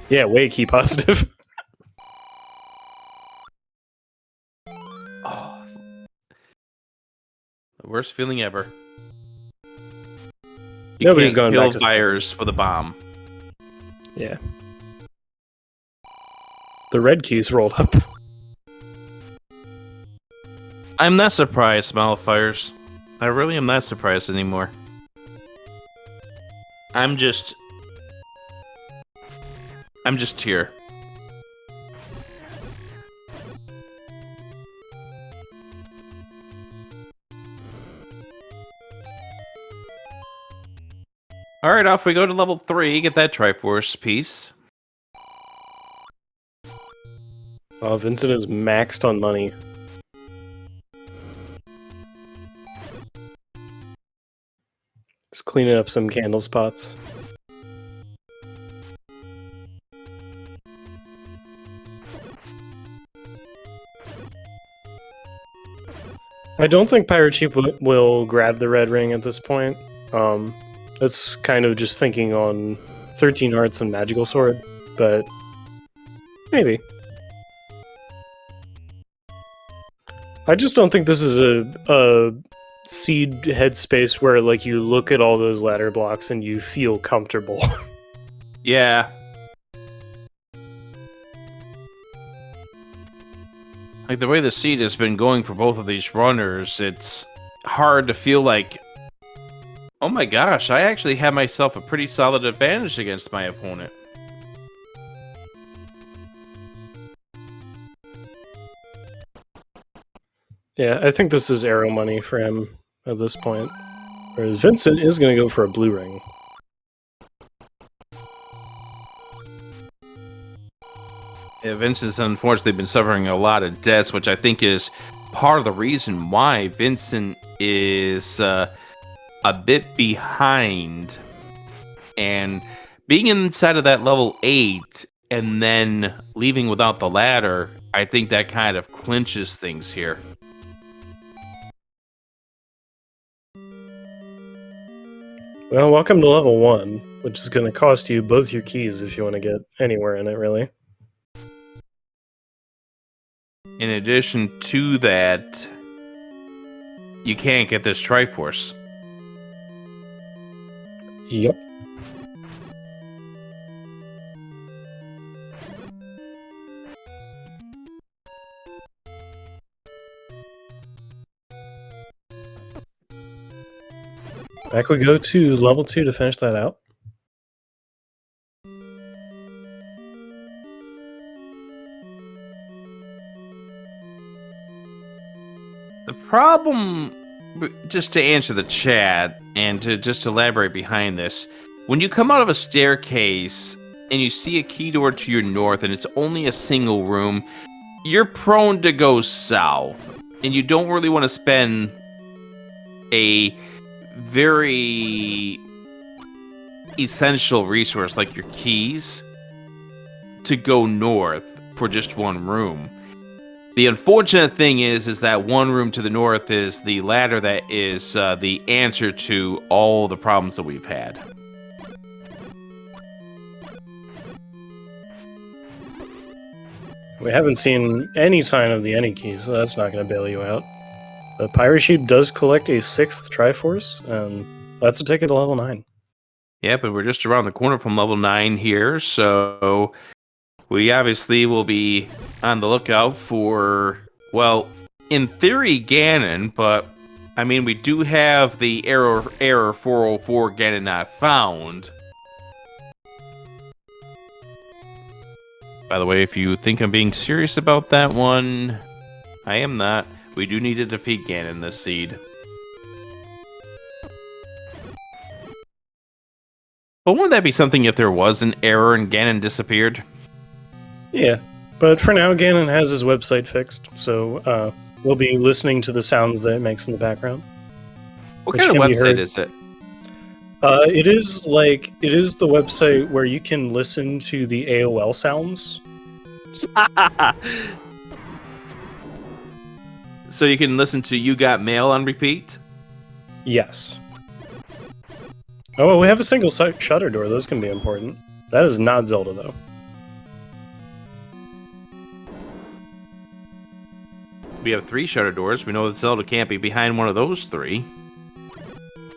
S2: Yeah, way key positive.
S1: The worst feeling ever. You
S2: Nobody's
S1: can't
S2: going back
S1: kill
S2: to
S1: fires with a bomb.
S2: Yeah. The red keys rolled up.
S1: I'm not surprised, Malfires. I really am not surprised anymore. I'm just here. Alright, off we go to level 3, get that Triforce piece.
S2: Oh, Vincent is maxed on money. Just cleaning up some candle spots. I don't think ThePirateSheep will grab the red ring at this point. That's kind of just thinking on 13 Hearts and Magical Sword, but maybe. I just don't think this is a seed headspace where like you look at all those ladder blocks and you feel comfortable.
S1: Yeah. Like the way the seed has been going for both of these runners, it's hard to feel like, oh my gosh, I actually have myself a pretty solid advantage against my opponent.
S2: Yeah, I think this is arrow money for him at this point. Whereas Vincent is going to go for a blue ring.
S1: Yeah, Vincent's unfortunately been suffering a lot of deaths, which I think is part of the reason why Vincent is a bit behind. And being inside of that level 8 and then leaving without the ladder, I think that kind of clinches things here.
S2: Well, welcome to level 1, which is going to cost you both your keys if you want to get anywhere in it, really.
S1: In addition to that, you can't get this Triforce.
S2: Yep. Back we go to level 2 to finish that out.
S1: The problem, just to answer the chat and to just elaborate behind this, when you come out of a staircase and you see a key door to your north and it's only a single room, you're prone to go south. And you don't really want to spend a very essential resource like your keys to go north for just one room. The unfortunate thing is that one room to the north is the ladder that is the answer to all the problems that we've had.
S2: We haven't seen any sign of the any key, so that's not going to bail you out. The ThePirateSheep does collect a 6th Triforce, and that's a ticket to level 9.
S1: Yeah, but we're just around the corner from level 9 here, so we obviously will be on the lookout for, well, in theory, Ganon, but, I mean, we do have the error 404 Ganon not found. By the way, if you think I'm being serious about that one, I am not. We do need to defeat Ganon this seed. But wouldn't that be something if there was an error and Ganon disappeared?
S2: Yeah, but for now, Ganon has his website fixed, so we'll be listening to the sounds that it makes in the background.
S1: What kind of website is it?
S2: It is the website where you can listen to the AOL sounds.
S1: So you can listen to You Got Mail on repeat?
S2: Yes. Oh, we have a single shutter door. Those can be important. That is not Zelda, though.
S1: We have 3 shutter doors. We know that Zelda can't be behind one of those 3.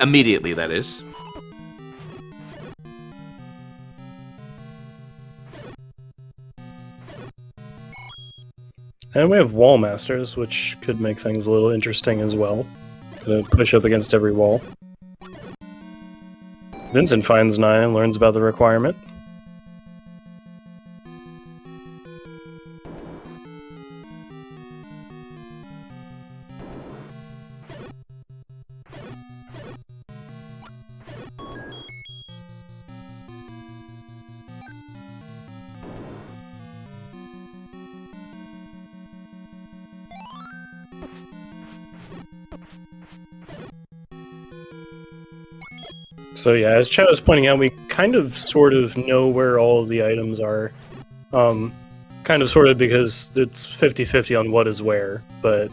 S1: Immediately, that is.
S2: And we have wall masters, which could make things a little interesting as well. Gonna push up against every wall. Vincent finds 9 and learns about the requirement. So yeah, as Chad was pointing out, we kind of sort of know where all of the items are. Kind of sort of because it's 50-50 on what is where, but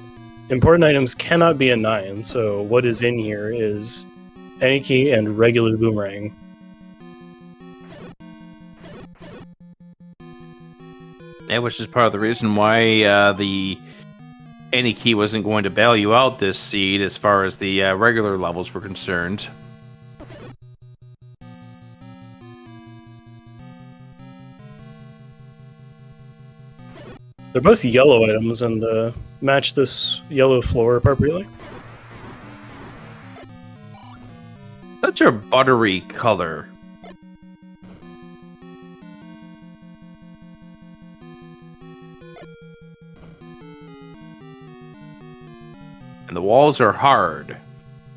S2: important items cannot be a 9, so what is in here is any key and regular boomerang.
S1: Yeah, which is part of the reason why the any key wasn't going to bail you out this seed as far as the regular levels were concerned.
S2: They're both yellow items and match this yellow floor appropriately.
S1: Such a buttery color. And the walls are hard,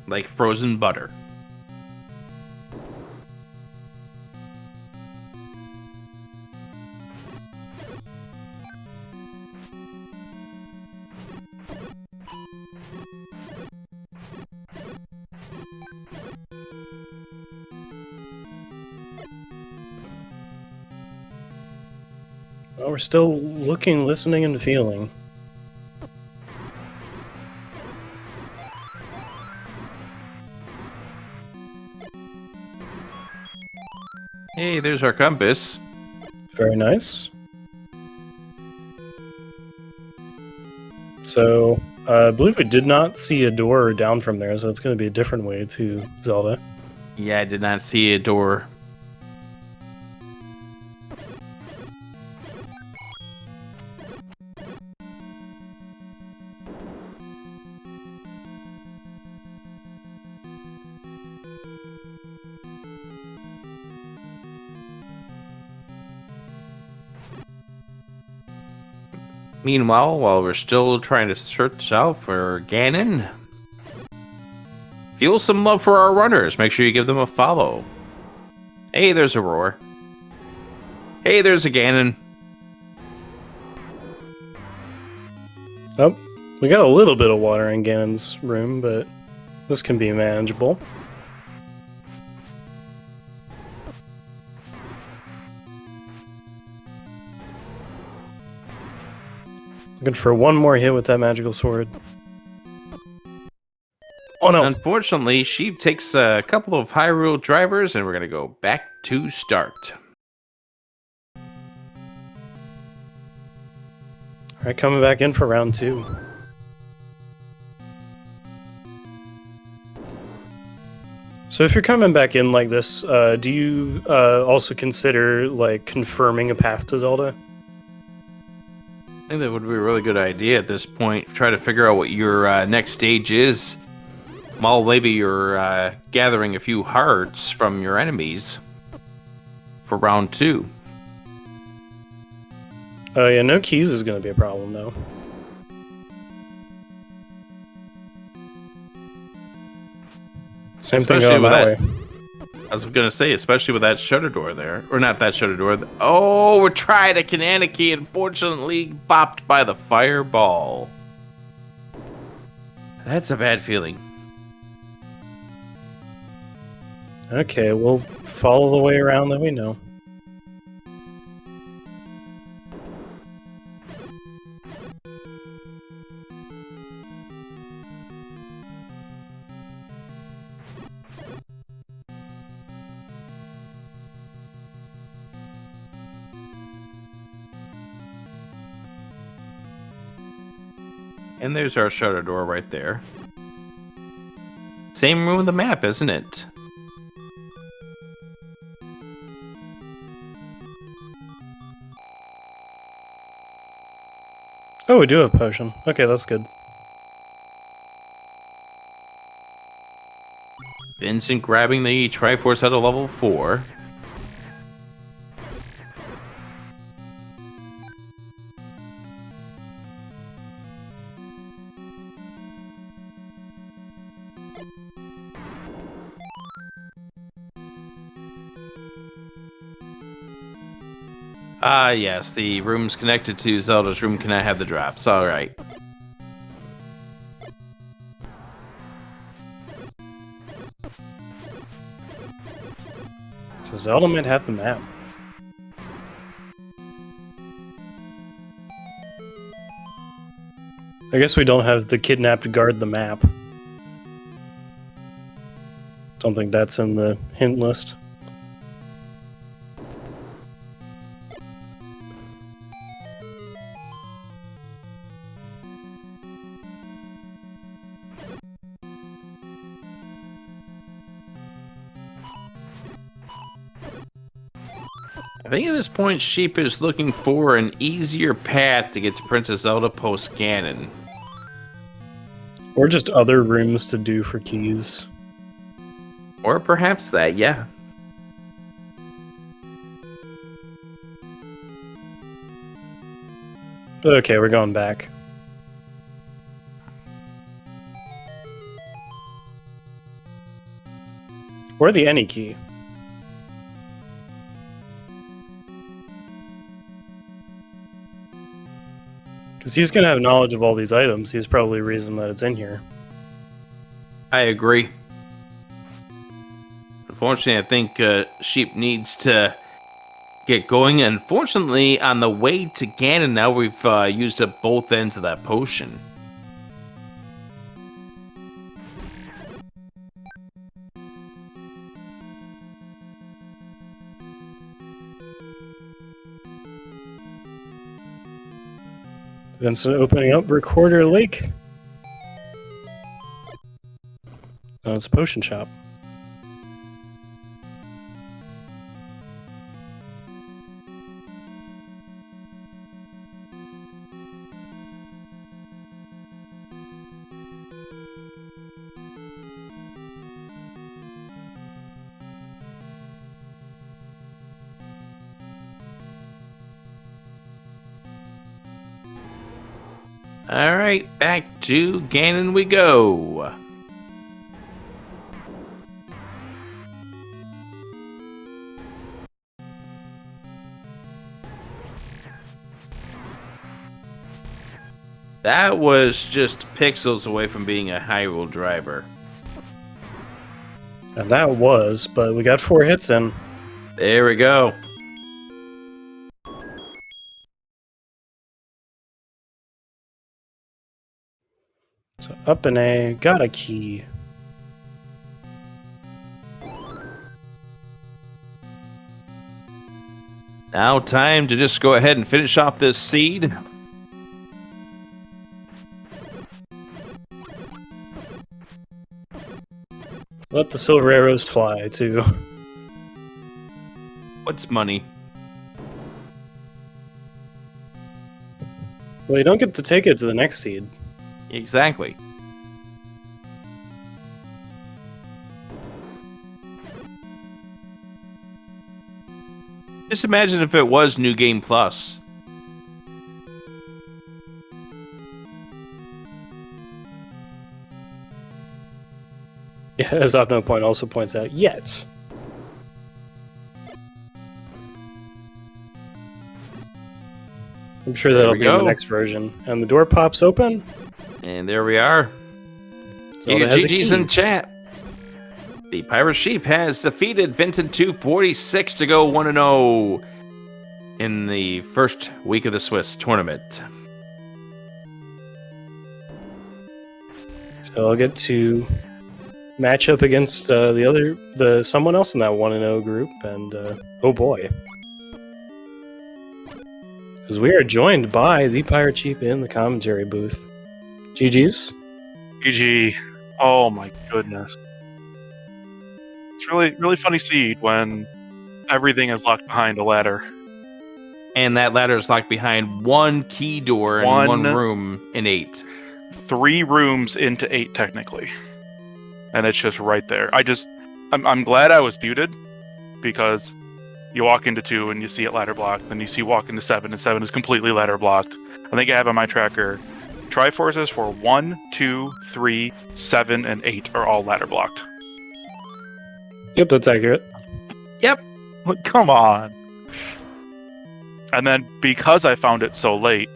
S1: like frozen butter.
S2: Well, we're still looking, listening, and feeling.
S1: Hey, there's our compass.
S2: Very nice. So, I believe we did not see a door down from there, so it's going to be a different way to Zelda.
S1: Yeah, I did not see a door. Meanwhile, while we're still trying to search out for Ganon, feel some love for our runners. Make sure you give them a follow. Hey, there's a roar. Hey, there's a Ganon.
S2: Oh, we got a little bit of water in Ganon's room, but this can be manageable. Looking for one more hit with that magical sword. Oh no!
S1: Unfortunately, Sheep takes a couple of Hyrule drivers, and we're going to go back to start.
S2: Alright, coming back in for round 2. So if you're coming back in like this, do you also consider like confirming a path to Zelda?
S1: I think that would be a really good idea at this point. Try to figure out what your next stage is. While maybe you're gathering a few hearts from your enemies for round 2.
S2: Oh yeah, no keys is going to be a problem though. Same thing going my way.
S1: I was going to say, especially with that shutter door there. Or not that shutter door. Oh, we're trying a Kananaki, unfortunately bopped by the fireball. That's a bad feeling.
S2: Okay, we'll follow the way around that we know.
S1: And there's our shutter door right there. Same room in the map, isn't it?
S2: Oh, we do have potion. Okay, that's good.
S1: Vincent grabbing the Triforce out of level 4. Ah, yes, the room's connected to Zelda's room cannot have the drops. Alright.
S2: So Zelda might have the map. I guess we don't have the kidnapped guard the map. Don't think that's in the hint list.
S1: I think at this point, Sheep is looking for an easier path to get to Princess Zelda post Ganon.
S2: Or just other rooms to do for keys.
S1: Or perhaps that, yeah.
S2: Okay, we're going back. Or the any key. Because he's going to have knowledge of all these items. He's probably the reason that it's in here.
S1: I agree. Unfortunately, I think Sheep needs to get going. Unfortunately, on the way to Ganon, now we've used up both ends of that potion.
S2: Vincent opening up Recorder Lake. Oh, it's a potion shop.
S1: Alright, back to Ganon we go. That was just pixels away from being a Hyrule driver.
S2: And that was, but we got 4 hits in.
S1: There we go.
S2: So up an A, got a key.
S1: Now time to just go ahead and finish off this seed.
S2: Let the silver arrows fly, too.
S1: What's money?
S2: Well, you don't get to take it to the next seed.
S1: Exactly. Just imagine if it was New Game Plus.
S2: Yeah, as Opno Point also points out, yet. I'm sure that'll be in the next version. And the door pops open.
S1: And there we are.
S2: Zelda
S1: Your
S2: has a
S1: GG's
S2: key.
S1: in chat. The Pirate Sheep has defeated Vincent 246 to go 1-0 in the first week of the Swiss tournament.
S2: So I'll get to match up against someone else in that 1-0 group, and oh boy. Because we are joined by the Pirate Sheep in the commentary booth. GG's.
S3: GG. Oh my goodness. It's really funny seed when everything is locked behind a ladder.
S1: And that ladder is locked behind one key door in one room in 8.
S3: 3 rooms into 8 technically. And it's just right there. I'm glad I was muted, because you walk into 2 and you see it ladder blocked, then you walk into 7 and 7 is completely ladder blocked. I think I have on my tracker Triforces for 1, 2, 3, 7, and 8 are all ladder blocked.
S2: Yep, that's accurate.
S1: Yep.
S3: Come on. And then because I found it so late,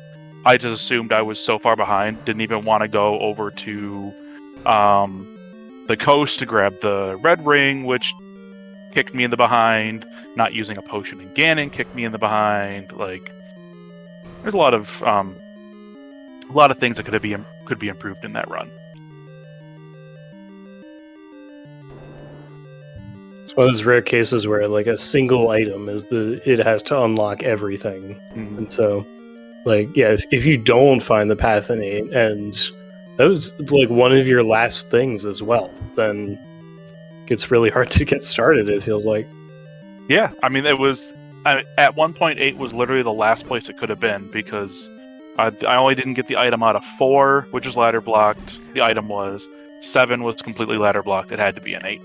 S3: I just assumed I was so far behind, didn't even want to go over to the coast to grab the red ring, which kicked me in the behind. Not using a potion in Ganon kicked me in the behind. Like, there's a lot of things that could be improved in that run.
S2: It's one of those rare cases where like a single item it has to unlock everything.
S3: Mm.
S2: And so, like, yeah, if you don't find the path in 8, and that was like one of your last things as well, then it gets really hard to get started, it feels like.
S3: Yeah, I mean, at one point 8 was literally the last place it could have been, because I only didn't get the item out of 4, which is ladder blocked. The item was 7 was completely ladder blocked. It had to be an 8.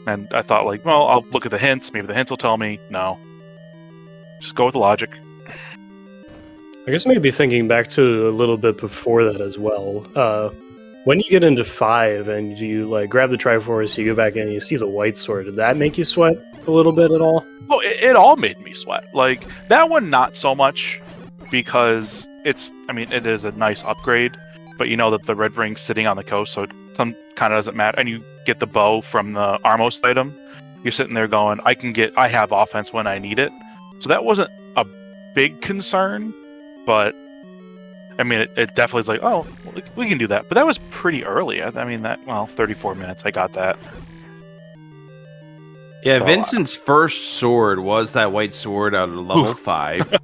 S3: And I thought, like, well, I'll look at the hints. Maybe the hints will tell me. No. Just go with the logic.
S2: I guess maybe thinking back to a little bit before that as well. When you get into 5 and you like grab the Triforce, you go back in and you see the white sword, did that make you sweat a little bit at all?
S3: Oh, it all made me sweat. Like, that one, not so much, because it is a nice upgrade, but you know that the red ring's sitting on the coast, so it kind of doesn't matter. And you get the bow from the Armos item. You're sitting there going, I have offense when I need it. So that wasn't a big concern, but I mean, it definitely is like, oh, we can do that. But that was pretty early. I mean, 34 minutes, I got that.
S1: Yeah, Vincent's first sword was that white sword out of level 5,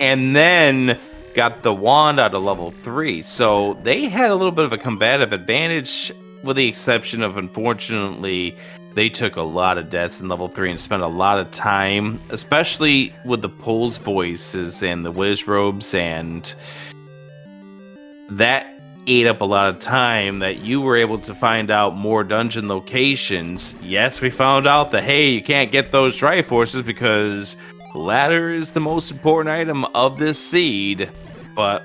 S1: and then got the wand out of level 3. So they had a little bit of a combative advantage, with the exception of, unfortunately, they took a lot of deaths in level 3 and spent a lot of time, especially with the Pole's voices and the Wiz robes, and that ate up a lot of time that you were able to find out more dungeon locations. Yes, we found out that, hey, you can't get those Triforces because ladder is the most important item of this seed, but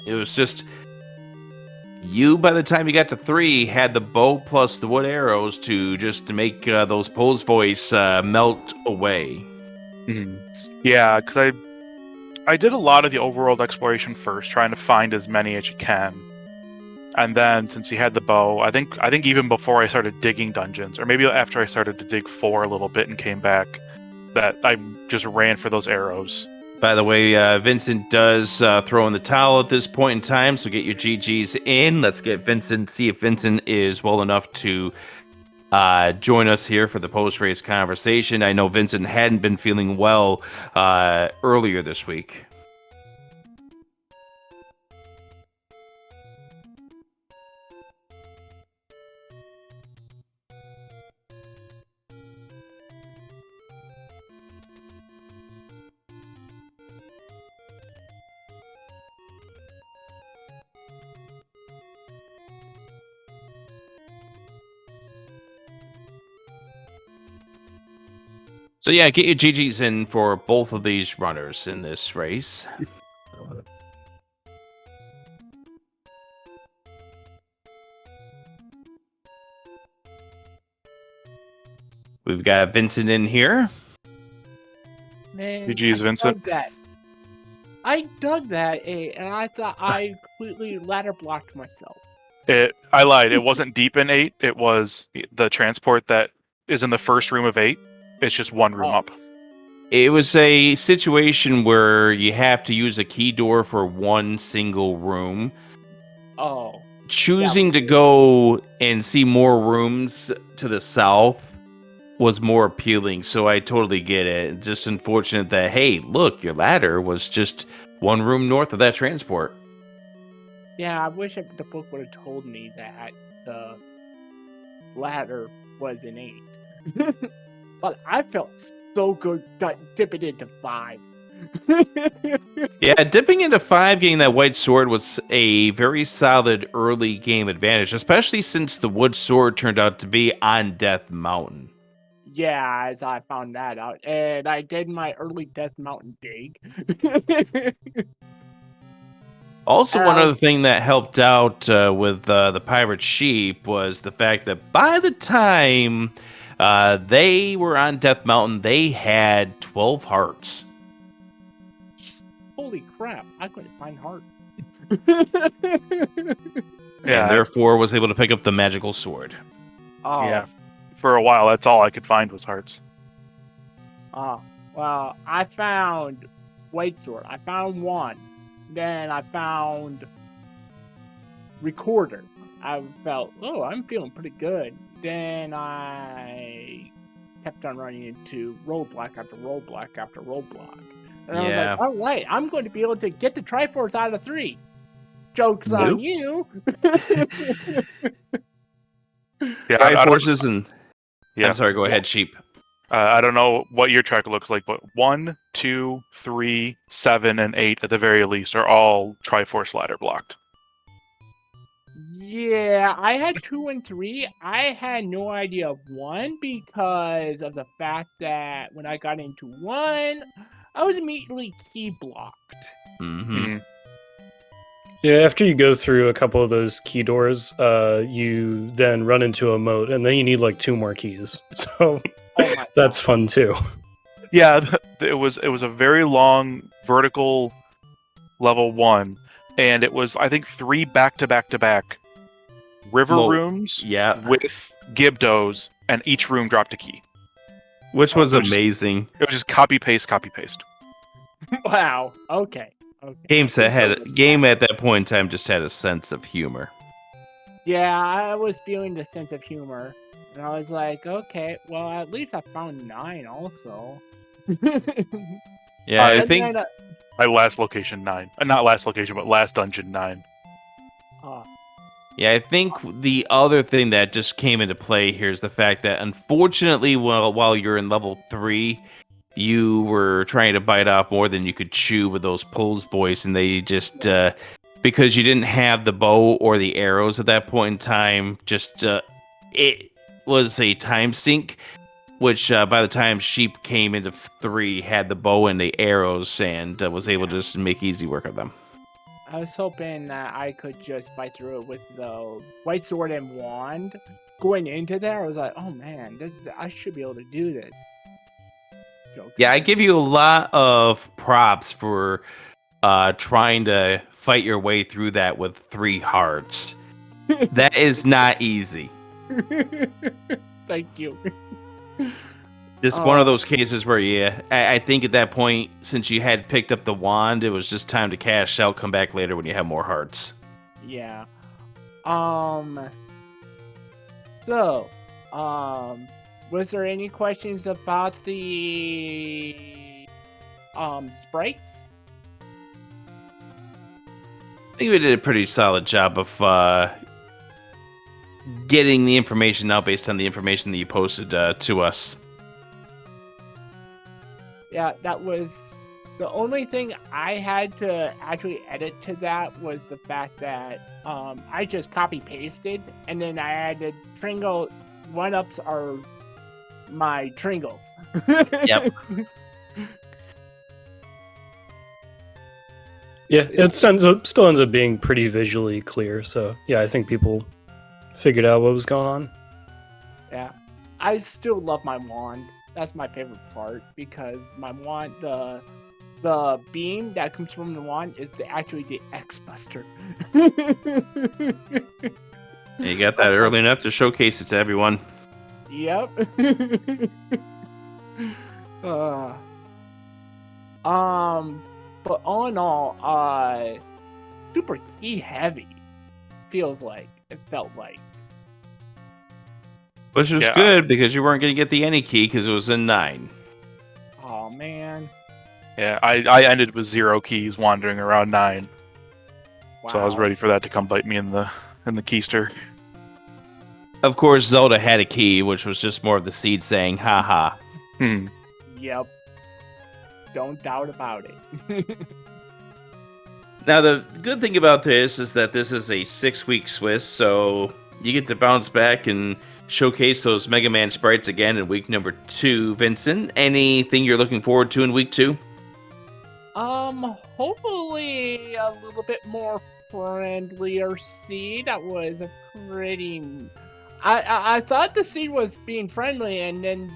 S1: it was just you, by the time you got to 3, had the bow plus the wood arrows to make those Pole's voice melt away.
S3: Mm-hmm. Yeah, because I did a lot of the overworld exploration first, trying to find as many as you can. And then, since you had the bow, I think even before I started digging dungeons, or maybe after I started to dig 4 a little bit and came back, that I just ran for those arrows.
S1: By the way, Vincent does throw in the towel at this point in time, so get your GGs in. Let's get Vincent, see if Vincent is well enough to join us here for the post-race conversation. I know Vincent hadn't been feeling well earlier this week. So yeah, get your GGs in for both of these runners in this race. We've got Vincent in here.
S4: Man,
S3: GG's, Vincent.
S4: I dug that, and I thought I completely ladder blocked myself.
S3: I lied. It wasn't deep in 8. It was the transport that is in the first room of 8. It's just one room up.
S1: It was a situation where you have to use a key door for one single room.
S4: Oh.
S1: Choosing to go and see more rooms to the south was more appealing, so I totally get it. Just unfortunate that, hey, look, your ladder was just one room north of that transport.
S4: Yeah, I wish the book would have told me that the ladder was an 8. But I felt so good dipping into 5.
S1: Yeah, dipping into 5, getting that white sword was a very solid early game advantage, especially since the wood sword turned out to be on Death Mountain.
S4: Yeah, as I found that out. And I did my early Death Mountain dig.
S1: Also, one other thing that helped out with the Pirate Sheep was the fact that by the time they were on Death Mountain, they had 12 hearts.
S4: Holy crap, I couldn't find heart.
S1: And therefore was able to pick up the magical sword.
S4: Oh.
S3: Yeah. For a while, that's all I could find was hearts.
S4: Oh. Well, I found white sword. I found one. Then I found recorder. I felt, oh, I'm feeling pretty good. Then I kept on running into roadblock after roadblock after roadblock. And I was like, all right, I'm going to be able to get the Triforce out of 3. Joke's on you.
S1: Triforces and...
S3: Yeah.
S1: I'm sorry, go ahead, Sheep.
S3: I don't know what your track looks like, but 1, 2, 3, 7, and 8 at the very least are all Triforce ladder blocked.
S4: Yeah, I had 2 and 3. I had no idea of 1 because of the fact that when I got into 1, I was immediately key blocked.
S1: Mm-hmm.
S2: Yeah, after you go through a couple of those key doors, you then run into a moat, and then you need like 2 more keys. So that's fun too.
S3: Yeah, it was a very long vertical level 1, and it was I think 3 back to back to back river rooms with Gibdos, and each room dropped a key.
S1: Which was amazing.
S3: It was just copy paste, copy paste.
S4: Wow. Okay.
S1: Game at that point in time just had a sense of humor.
S4: Yeah, I was feeling the sense of humor. And I was like, okay, well, at least I found 9 also.
S1: Yeah, I think...
S3: My last location 9. Not last location, but last dungeon 9.
S1: Yeah, I think the other thing that just came into play here is the fact that, unfortunately, while you're in level 3, you were trying to bite off more than you could chew with those pulls voice, and they just... because you didn't have the bow or the arrows at that point in time, just... it was a time sink, which by the time Sheep came into 3, had the bow and the arrows, and was able to just make easy work of them.
S4: I was hoping that I could just fight through it with the white sword and wand. Going into there, I was like, oh man, I should be able to do this.
S1: Yeah, I give you a lot of props for trying to fight your way through that with 3 hearts. That is not easy.
S4: Thank you.
S1: Just one of those cases where, I think at that point, since you had picked up the wand, it was just time to cash out, come back later when you have more hearts.
S4: Yeah. So, was there any questions about the sprites?
S1: I think we did a pretty solid job of getting the information out based on the information that you posted to us.
S4: Yeah, that was the only thing I had to actually edit to that was the fact that I just copy pasted and then I added Tringle 1-ups are my Tringles.
S1: Yep.
S2: Yeah, it still ends up being pretty visually clear. So yeah, I think people figured out what was going on.
S4: Yeah, I still love my wand. That's my favorite part because my wand, the beam that comes from the wand is actually the X Buster.
S1: You got that early enough to showcase it to everyone.
S4: Yep. But all in all, super key heavy. It felt like.
S1: Which was good because you weren't going to get the any key because it was a 9.
S4: Oh man.
S3: Yeah, I ended with 0 keys wandering around 9. So I was ready for that to come bite me in the keister.
S1: Of course, Zelda had a key, which was just more of the seed saying, haha.
S4: Yep. Don't doubt about it.
S1: Now, the good thing about this is that this is a 6-week Swiss, so you get to bounce back and showcase those Mega Man sprites again in week number 2. Vincent, anything you're looking forward to in week 2?
S4: Hopefully a little bit more friendlier seed. That was a pretty... I thought the seed was being friendly, and then,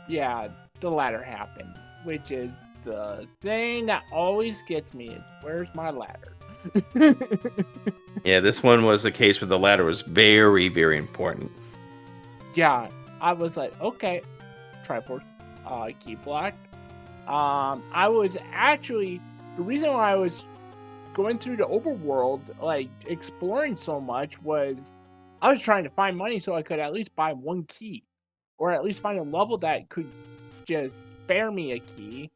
S4: yeah, the ladder happened, which is the thing that always gets me is, where's my ladder?
S1: Yeah, this one was a case where the ladder was very, very important.
S4: Yeah, I was like, okay, Triforce, key block. I was actually, the reason why I was going through the overworld, like, exploring so much was I was trying to find money so I could at least buy one key, or at least find a level that could just spare me a key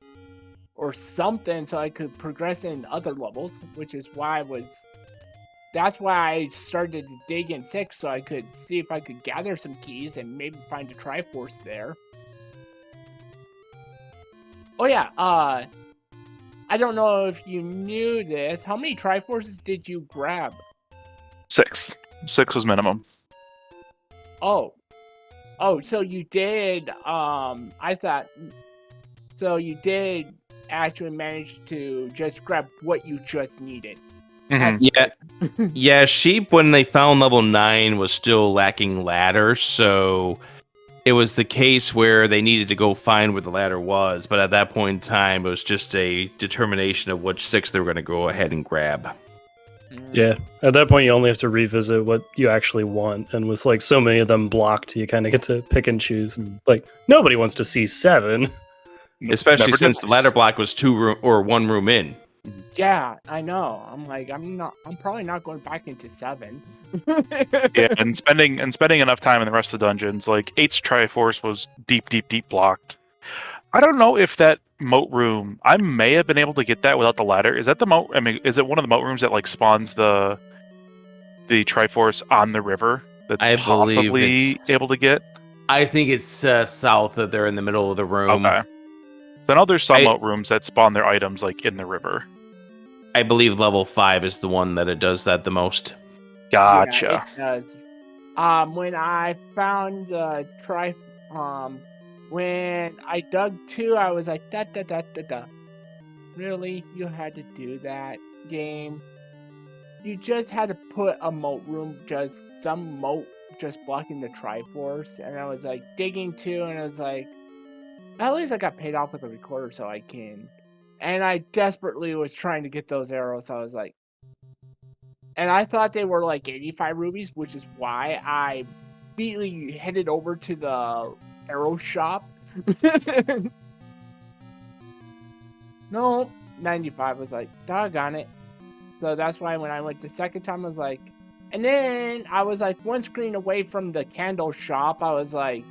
S4: or something so I could progress in other levels, which is why that's why I started to dig in 6 so I could see if I could gather some keys and maybe find a Triforce there. Oh yeah, I don't know if you knew this. How many Triforces did you grab?
S3: 6. 6 was minimum.
S4: Oh, so you did, I thought, so you did actually manage to just grab what you just needed.
S1: Yeah, Sheep, when they found level 9, was still lacking ladder, so it was the case where they needed to go find where the ladder was, but at that point in time, it was just a determination of which 6 they were going to go ahead and grab.
S2: Yeah, at that point you only have to revisit what you actually want, and with like so many of them blocked, you kind of get to pick and choose. Like, nobody wants to see 7.
S1: Especially
S3: Never
S1: since
S3: did.
S1: the ladder block was 2 room or 1 room in.
S4: Yeah, I know. I'm probably not going back into 7.
S3: Yeah, and spending enough time in the rest of the dungeons, like 8's Triforce was deep blocked. I don't know if that moat room, I may have been able to get that without the ladder. Is that the moat? I mean, is it one of the moat rooms that like spawns the Triforce on the river that's
S1: I
S3: possibly
S1: believe it's-
S3: able to get?
S1: I think it's south that they're in the middle of the room.
S3: Okay. So I know there's some moat rooms that spawn their items like in the river.
S1: I believe level 5 is the one that it does that the most.
S3: Gotcha.
S4: Yeah, it does. When I found the when I dug 2, I was like, da. Really? You had to do that, game? You just had to put a moat room, just some moat just blocking the Triforce, and I was like digging 2, and I was like, at least I got paid off with a recorder so I can. And I desperately was trying to get those arrows, so I was like, and I thought they were like 85 rubies, which is why I immediately headed over to the arrow shop. No, 95. was like, doggone it. So that's why when I went the second time, I was like, and then I was like one screen away from the candle shop. I was like,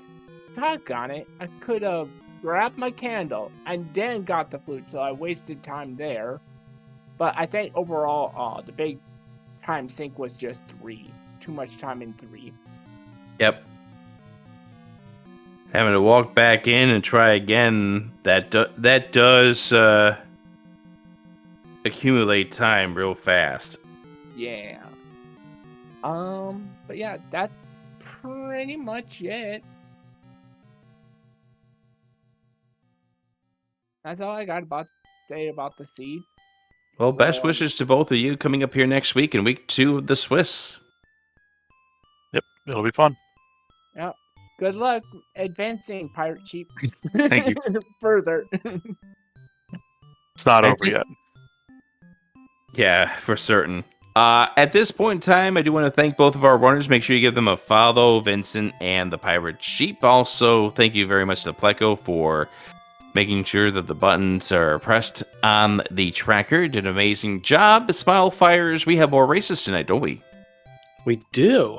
S4: doggone it. I could have grabbed my candle and then got the flute, so I wasted time there. But I think overall, the big time sink was just 3. Too much time in 3.
S1: Yep. Having to walk back in and try again, that does accumulate time real fast.
S4: Yeah. But yeah, that's pretty much it. That's all I got about say about the seed.
S1: Well, best wishes to both of you coming up here next week in week 2 of the Swiss.
S3: Yep, it'll be fun.
S4: Yep. Good luck advancing, Pirate Sheep.
S3: Thank you.
S4: Further.
S3: It's not over yet.
S1: Yeah, for certain. At this point in time, I do want to thank both of our runners. Make sure you give them a follow, Vincent and the Pirate Sheep. Also, thank you very much to Pleco for making sure that the buttons are pressed on the tracker. Did an amazing job. Smile Fires, we have more races tonight, don't we?
S2: We do.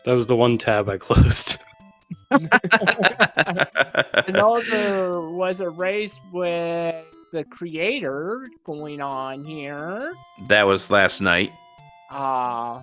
S2: That was the one tab I closed.
S4: I know there was a race with the creator going on here.
S1: That was last night.
S4: Uh,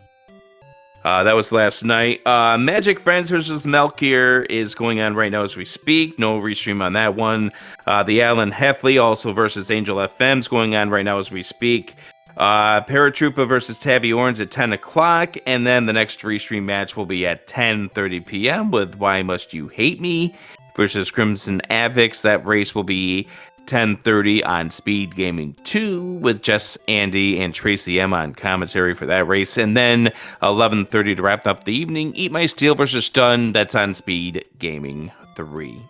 S1: That was last night. Magic Friends versus Melkier is going on right now as we speak. No restream on that one. The Alan Heffley also versus Angel FM is going on right now as we speak. Paratroopa versus Tabby Orange at 10 o'clock. And then the next restream match will be at 10:30 p.m. with Why Must You Hate Me versus Crimson Avix. That race will be 10:30 on Speed Gaming 2 with Jess, Andy, and Tracy M on commentary for that race. And then 11:30 to wrap up the evening, Eat My Steel versus Stun. That's on Speed Gaming 3.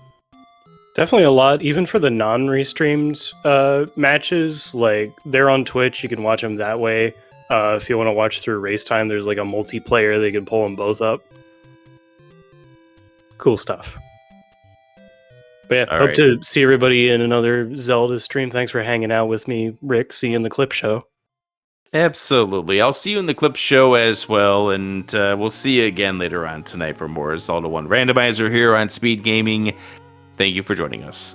S2: Definitely a lot, even for the non-restreamed matches. Like, they're on Twitch, you can watch them that way. If you want to watch through race time, there's like a multiplayer, they can pull them both up. Cool stuff. But yeah,
S1: All
S2: hope
S1: right.
S2: to see everybody in another Zelda stream. Thanks for hanging out with me, Rick. See you in the clip show.
S1: Absolutely. I'll see you in the clip show as well, and we'll see you again later on tonight for more Zelda 1 Randomizer here on Speed Gaming. Thank you for joining us.